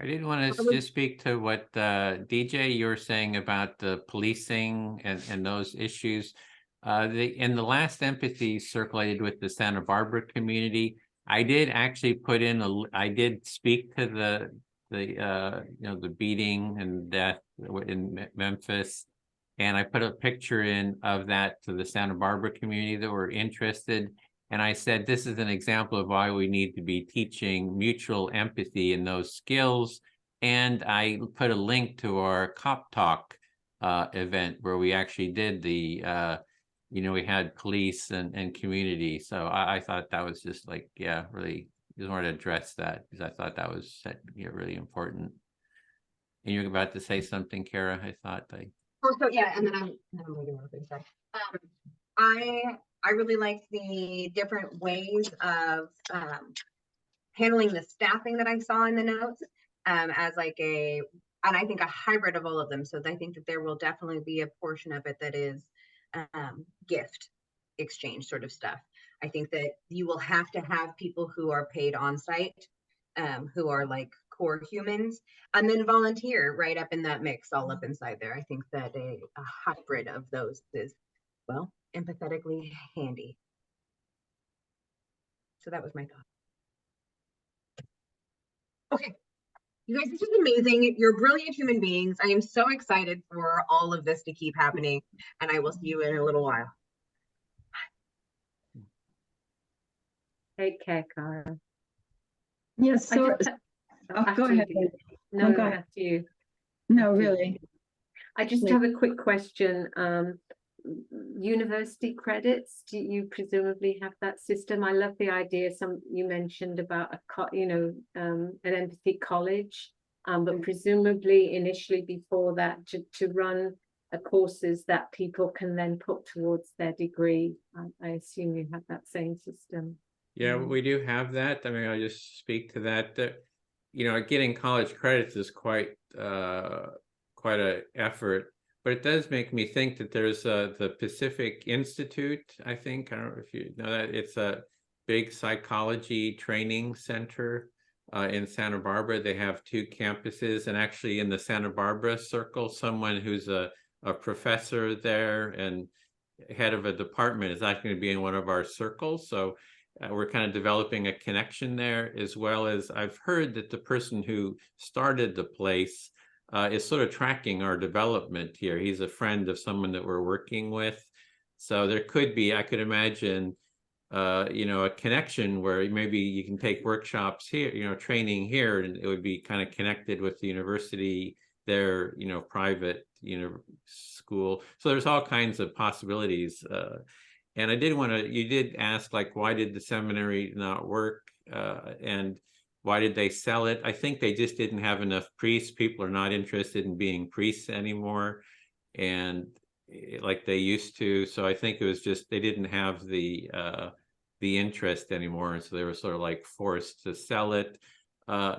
I did want to just speak to what DJ you were saying about the policing and those issues. In the last empathy circle I did with the Santa Barbara community, I did actually put in I did speak to the the beating and death in Memphis, and I put a picture in of that to the Santa Barbara community that were interested. And I said, this is an example of why we need to be teaching mutual empathy and those skills. And I put a link to our Cop Talk event where we actually did the, we had police and community. So I thought that was just like, yeah, really just wanted to address that because I thought that was really important. And you're about to say something, Kara, I thought.
Oh, so yeah, and then I'm going to do sorry. I really like the different ways of handling the staffing that I saw in the notes as like and I think a hybrid of all of them. So I think that there will definitely be a portion of it that is gift exchange sort of stuff. I think that you will have to have people who are paid on site, who are like core humans, and then volunteer right up in that mix, all up inside there. I think that a hybrid of those is, well, empathetically handy. So that was my thought. Okay, you guys, this is amazing. You're brilliant human beings. I am so excited for all of this to keep happening, and I will see you in a little while.
Take care, Cara.
Yes, so go ahead.
No,
go ahead.
after you.
No, really.
I just have a quick question. University credits, do you presumably have that system? I love the idea you mentioned about an empathy college, but presumably initially before that to run courses that people can then put towards their degree. I assume you have that same system.
Yeah, we do have that. I mean, I'll just speak to that. Getting college credits is quite an effort. But it does make me think that there's the Pacific Institute, I think. I don't know if you know that. It's a big psychology training center in Santa Barbara. They have 2 campuses. And actually in the Santa Barbara circle, someone who's a professor there and head of a department is actually going to be in one of our circles. So we're kind of developing a connection there, as well as I've heard that the person who started the place is sort of tracking our development here. He's a friend of someone that we're working with. So there could be, I could imagine, a connection where maybe you can take workshops here, training here, and it would be kind of connected with the university, their, private, school. So there's all kinds of possibilities. And I did you did ask, like, why did the seminary not work? And why did they sell it? I think they just didn't have enough priests. People are not interested in being priests anymore, and like they used to. So I think it was just they didn't have the interest anymore, and so they were sort of like forced to sell it.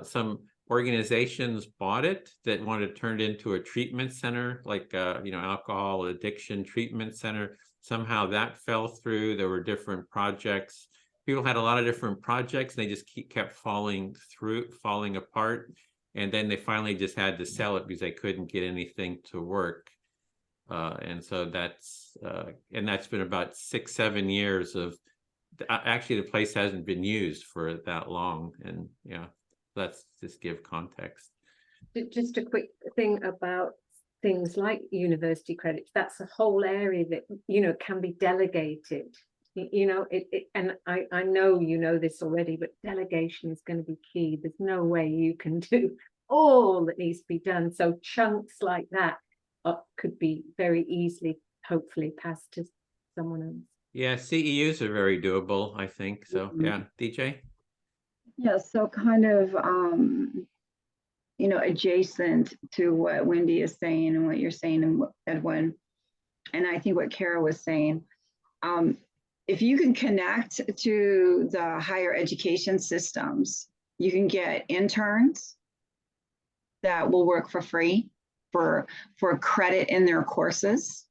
Some organizations bought it that wanted to turn it into a treatment center, like alcohol addiction treatment center. Somehow that fell through. There were different projects. People had a lot of different projects. And they just kept falling apart. And then they finally just had to sell it because they couldn't get anything to work. And so that's been about 6-7 years of, actually the place hasn't been used for that long. And yeah, let's just give context.
Just a quick thing about things like university credits. That's a whole area that, can be delegated. And I know you know this already, but delegation is going to be key. There's no way you can do all that needs to be done. So chunks like that could be very easily, hopefully, passed to someone else.
Yeah, CEUs are very doable, I think. So yeah, DJ?
Yeah, so kind of, adjacent to what Wendy is saying and what you're saying, and Edwin, and I think what Kara was saying, if you can connect to the higher education systems, you can get interns that will work for free for credit in their courses.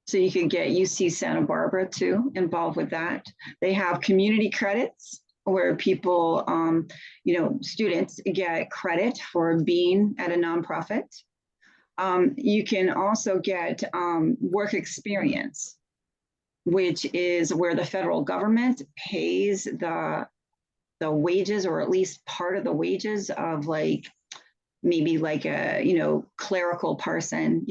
So you can get UC Santa Barbara too involved with that. They have community credits where people, students get credit for being at a nonprofit. You can also get work experience, which is where the federal government pays the wages, or at least part of the wages of maybe like a clerical person,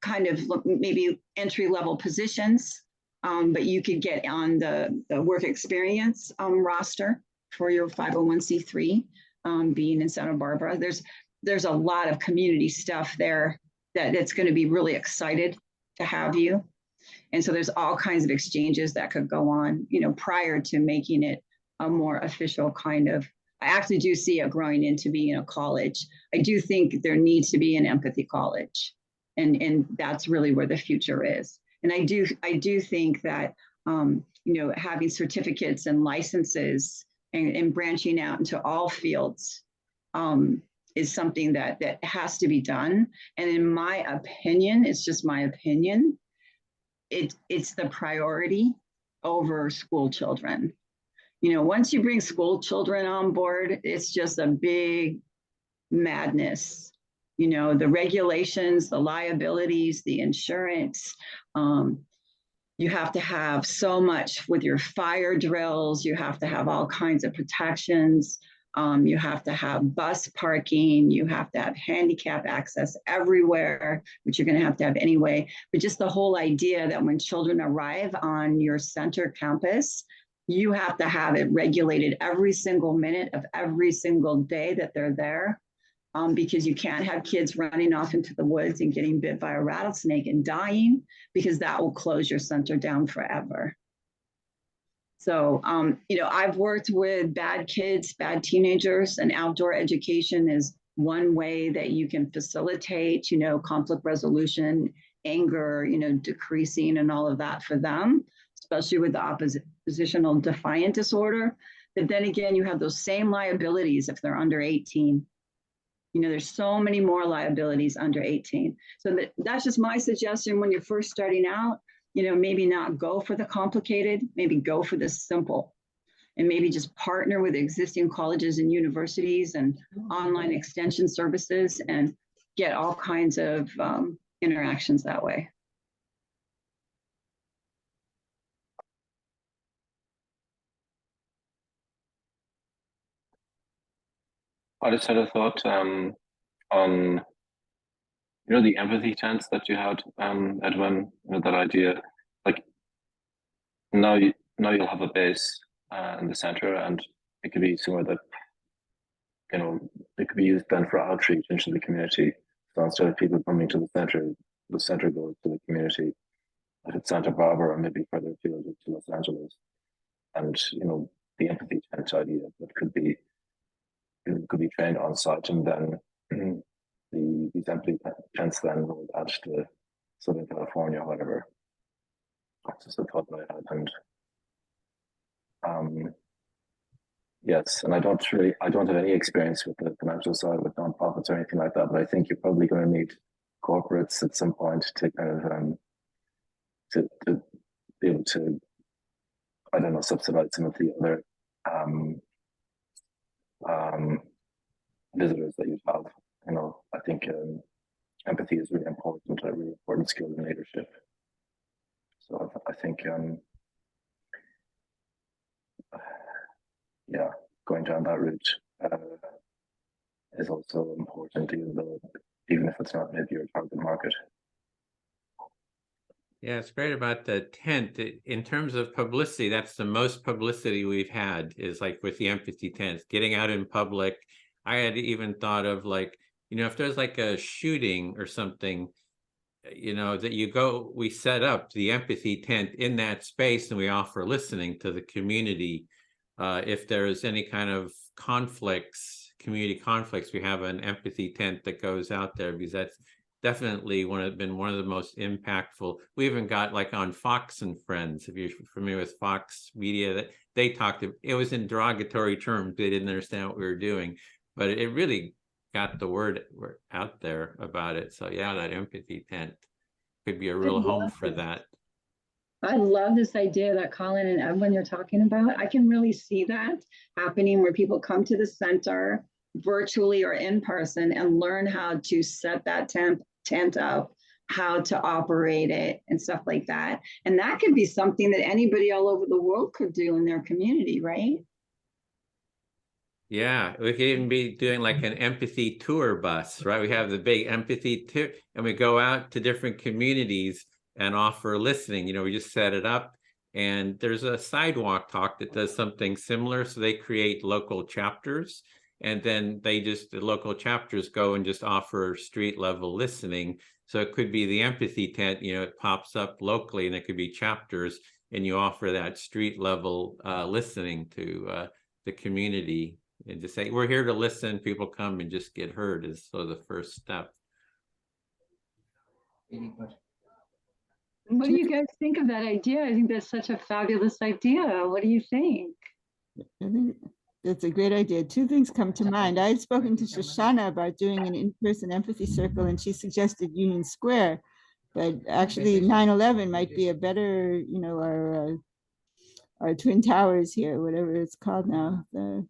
kind of maybe entry-level positions, but you could get on the work experience roster for your 501c3 being in Santa Barbara. There's a lot of community stuff there that's going to be really excited to have you. And so there's all kinds of exchanges that could go on, prior to making it a more official kind of. I actually do see it growing into being a college. I do think there needs to be an empathy college, and that's really where the future is. And I do think that having certificates and licenses and branching out into all fields is something that has to be done. And in my opinion, it's just my opinion, it's the priority over school children. Once you bring school children on board, it's just a big madness. The regulations, the liabilities, the insurance. You have to have so much with your fire drills. You have to have all kinds of protections. You have to have bus parking. You have to have handicap access everywhere, which you're going to have anyway. But just the whole idea that when children arrive on your center campus, you have to have it regulated every single minute of every single day that they're there, because you can't have kids running off into the woods and getting bit by a rattlesnake and dying, because that will close your center down forever. So, I've worked with bad kids, bad teenagers, and outdoor education is one way that you can facilitate, conflict resolution, anger, decreasing and all of that for them, especially with the oppositional defiant disorder. But then again, you have those same liabilities if they're under 18. There's so many more liabilities under 18. So that's just my suggestion when you're first starting out, maybe not go for the complicated, maybe go for the simple, and maybe just partner with existing colleges and universities and online extension services and get all kinds of interactions that way.
I just had a thought on the empathy tents that you had, Edwin. That idea, like now you'll have a base in the center, and it could be somewhere that it could be used then for outreach into the community. So instead of people coming to the center goes to the community. If it's Santa Barbara or maybe further afield to Los Angeles, and the empathy tent idea that could be trained on site, and then these empathy tents then rolled out to Southern California or whatever. That's just a thought that I had, and yes, and I don't have any experience with the financial side with nonprofits or anything like that, but I think you're probably going to need corporates at some point to kind of to be able to, I don't know, subsidize some of the other visitors that you have. I think empathy is really important, a really important skill in leadership. So I think going down that route is also important, even if it's not maybe your target market.
Yeah, it's great about the tent. In terms of publicity, that's the most publicity we've had, is like with the empathy tents, getting out in public. I had even thought of if there's like a shooting or something, that we set up the empathy tent in that space and we offer listening to the community. If there's any kind of community conflicts, we have an empathy tent that goes out there, because that's definitely been one of the most impactful. We even got on Fox and Friends, if you're familiar with Fox Media, that they talked, it was in derogatory terms. They didn't understand what we were doing, but it really got the word out there about it. So yeah, that empathy tent could be a real home for that.
I love this idea that Colin and Edwin you're talking about. I can really see that happening where people come to the center virtually or in person and learn how to set that tent up, how to operate it and stuff like that. And that could be something that anybody all over the world could do in their community, right?
Yeah, we could even be doing like an empathy tour bus, right? We have the big empathy tour and we go out to different communities and offer listening. You know, we just set it up and there's a sidewalk talk that does something similar. So they create local chapters and then the local chapters go and just offer street level listening. So it could be the empathy tent, you know, it pops up locally and it could be chapters and you offer that street level listening to the community. And just say, we're here to listen, people come and just get heard is sort of the first step.
What do you guys think of that idea? I think that's such a fabulous idea. What do you think?
I think that's a great idea. Two things come to mind. I had spoken to Shoshana about doing an in-person empathy circle, and she suggested Union Square, but actually 9/11 might be a better, you know, our Twin Towers here, whatever it's called now, the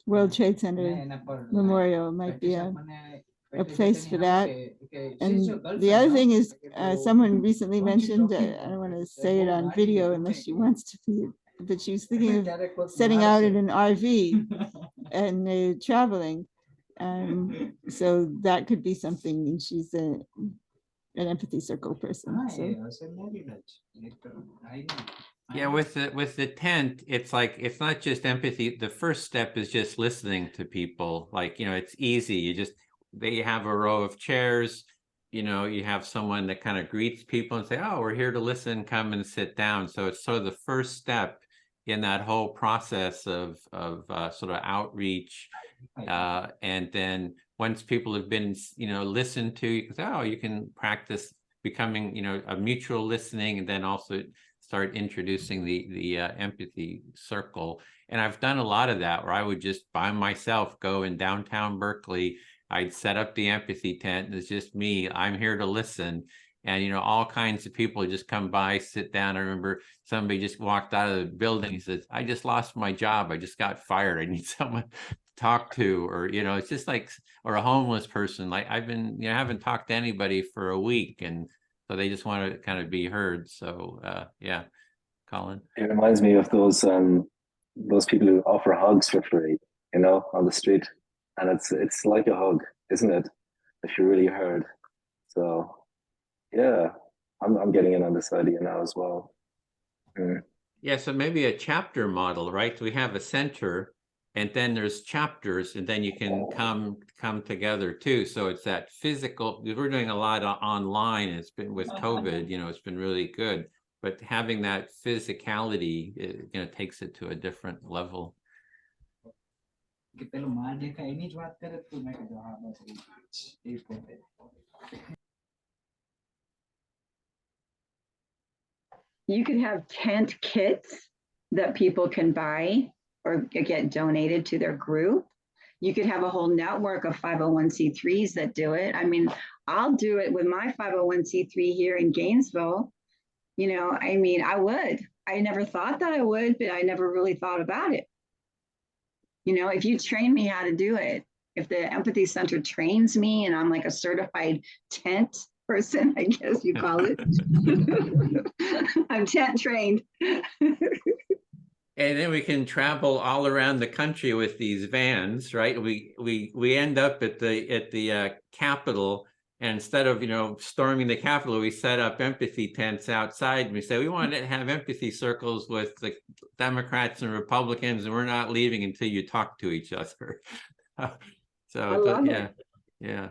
World Trade Center Memorial might be a place for that. And the other thing is, someone recently mentioned, I don't want to say it on video unless she wants to be, but she was thinking of setting out in an RV and traveling. So that could be something, and she's an empathy circle person. So.
Yeah, with the tent, it's like, it's not just empathy. The first step is just listening to people. Like, you know, it's easy. They have a row of chairs, you know, you have someone that kind of greets people and say, oh, we're here to listen, come and sit down. So it's sort of the first step in that whole process of sort of outreach. And then once people have been, you know, listened to, you can say, oh, you can practice becoming, you know, a mutual listening, and then also start introducing the empathy circle. And I've done a lot of that where I would just by myself go in downtown Berkeley. I'd set up the empathy tent and it's just me. I'm here to listen. And, you know, all kinds of people just come by, sit down. I remember somebody just walked out of the building and says, I just lost my job. I just got fired. I need someone to talk to, or, you know, it's just like, or a homeless person. Like I've been, you know, I haven't talked to anybody for a week. And so they just want to kind of be heard. So, yeah, Colin.
It reminds me of those people who offer hugs for free, you know, on the street. And it's like a hug, isn't it? If you're really heard. So yeah, I'm getting in on this idea now as well.
Yeah, so maybe a chapter model, right? We have a center and then there's chapters and then you can come together too. So it's that physical, we're doing a lot online. It's been with COVID, you know, it's been really good, but having that physicality, you know, takes it to a different level.
You could have tent kits that people can buy or get donated to their group. You could have a whole network of 501c3s that do it. I mean, I'll do it with my 501c3 here in Gainesville. You know, I mean, I would. I never thought that I would, but I never really thought about it. You know, if you train me how to do it, if the Empathy Center trains me and I'm like a certified tent person, I guess you call it. I'm tent trained.
And then we can travel all around the country with these vans, right? We end up at the Capitol, and instead of, you know, storming the Capitol, we set up empathy tents outside, and we say we want to have empathy circles with the Democrats and Republicans, and we're not leaving until you talk to each other. So yeah.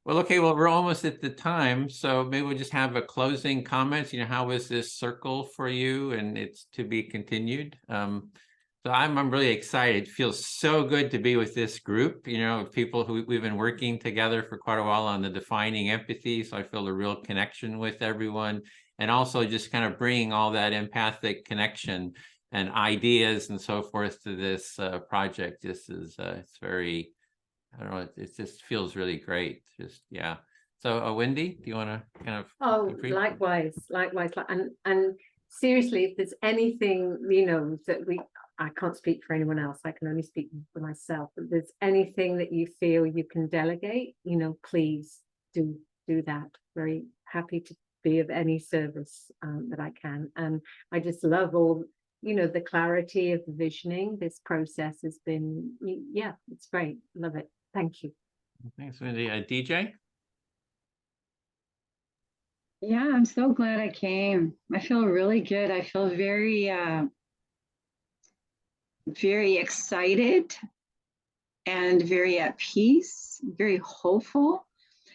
Well, okay, well, we're almost at the time, so maybe we'll just have a closing comments. You know, how was this circle for you? And it's to be continued. So I'm really excited. It feels so good to be with this group, you know, of people who we've been working together for quite a while on the defining empathy. So I feel a real connection with everyone, and also just kind of bringing all that empathic connection and ideas and so forth to this project. This is it's very, I don't know, it just feels really great. Just, yeah. So Wendy, do you want to kind of
likewise, and seriously, if there's anything, you know, I can't speak for anyone else, I can only speak for myself. If there's anything that you feel you can delegate, you know, please do that. Very happy to be of any service that I can. And I just love all, you know, the clarity of the visioning. This process has been, yeah, it's great. Love it. Thank you.
Thanks, Wendy. DJ?
Yeah, I'm so glad I came. I feel really good. I feel very, very excited and very at peace, very hopeful.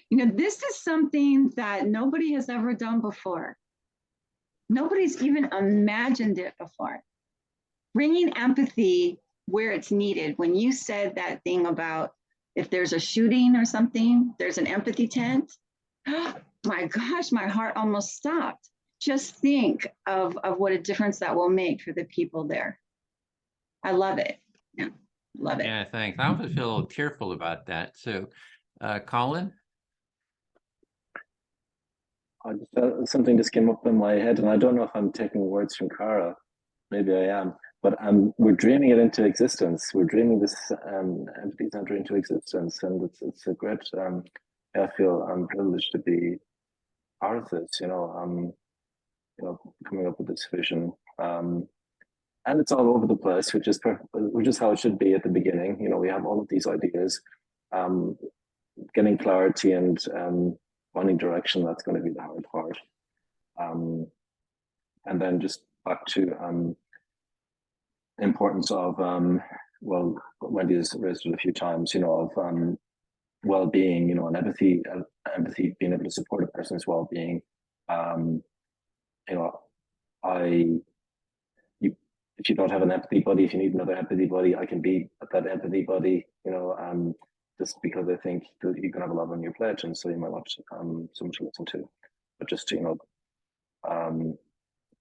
You know, this is something that nobody has ever done before. Nobody's even imagined it before. Bringing empathy where it's needed. When you said that thing about if there's a shooting or something, there's an empathy tent. My gosh, my heart almost stopped. Just think of what a difference that will make for the people there. I love it. Yeah, love it.
Yeah, thanks. I always feel a little tearful about that. So, Colin?
I just felt something just came up in my head, and I don't know if I'm taking words from Cara. Maybe I am, but we're dreaming it into existence. We're dreaming this empathy center into existence, and it's a great. I feel I'm privileged to be part of this. You know, coming up with this vision, and it's all over the place, which is how it should be at the beginning. You know, we have all of these ideas, getting clarity and finding direction. That's going to be the hard part, and then just back to importance of well, Wendy has raised it a few times, you know, of well-being, you know, and empathy, being able to support a person's well-being. You know, if you don't have an empathy buddy, if you need another empathy buddy, I can be that empathy buddy, you know, just because I think that you can have a lot on your plate, and so you might want someone to listen to, but just to, you know,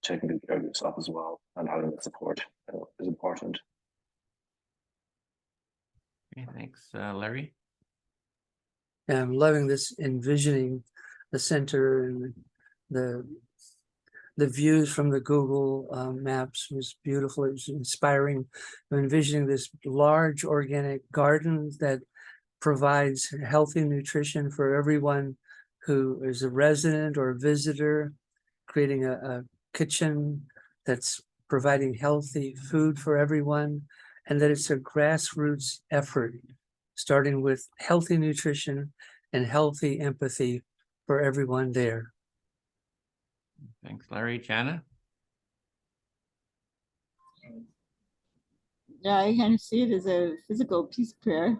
taking good care of yourself as well, and having that support is important.
Okay, thanks. Larry?
Yeah, I'm loving this envisioning the center and the views from the Google Maps was beautiful. It was inspiring. I'm envisioning this large organic garden that provides healthy nutrition for everyone who is a resident or a visitor, creating a kitchen that's providing healthy food for everyone, and that it's a grassroots effort, starting with healthy nutrition and healthy empathy for everyone there.
Thanks, Larry. Jana?
Yeah, I kind of see it as a physical peace prayer.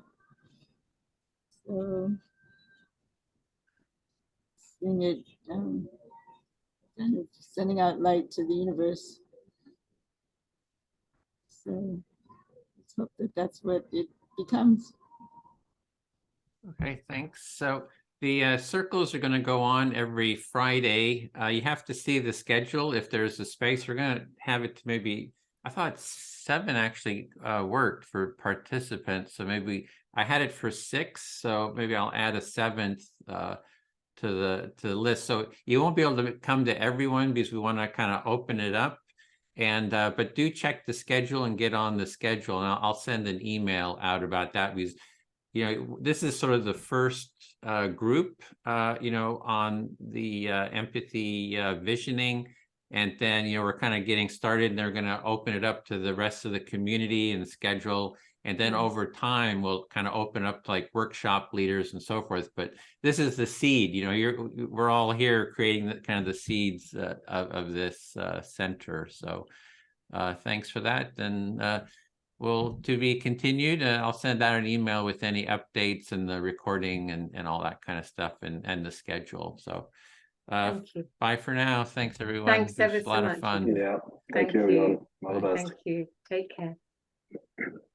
So, seeing it, kind of sending out light to the universe. So, let's hope that that's what it becomes.
Okay, thanks. So the circles are going to go on every Friday. You have to see the schedule. If there's a space, we're going to have it to maybe, I thought 7 actually worked for participants. So maybe I had it for 6. So maybe I'll add a 7th to the list. So you won't be able to come to everyone because we want to kind of open it up. And but do check the schedule and get on the schedule. And I'll send an email out about that, because you know, this is sort of the first group, you know, on the empathy visioning. And then, you know, we're kind of getting started, and they're going to open it up to the rest of the community and schedule. And then over time, we'll kind of open up to like workshop leaders and so forth. But this is the seed, you know, we're all here creating the kind of the seeds of this center. So thanks for that. And will to be continued. I'll send out an email with any updates and the recording and all that kind of stuff, and the schedule. So
Thank you.
bye for now. Thanks everyone.
Thanks
It was
ever
a lot
so
of
much.
fun.
Yeah, thank you everyone. All the best.
Thank you. Take care.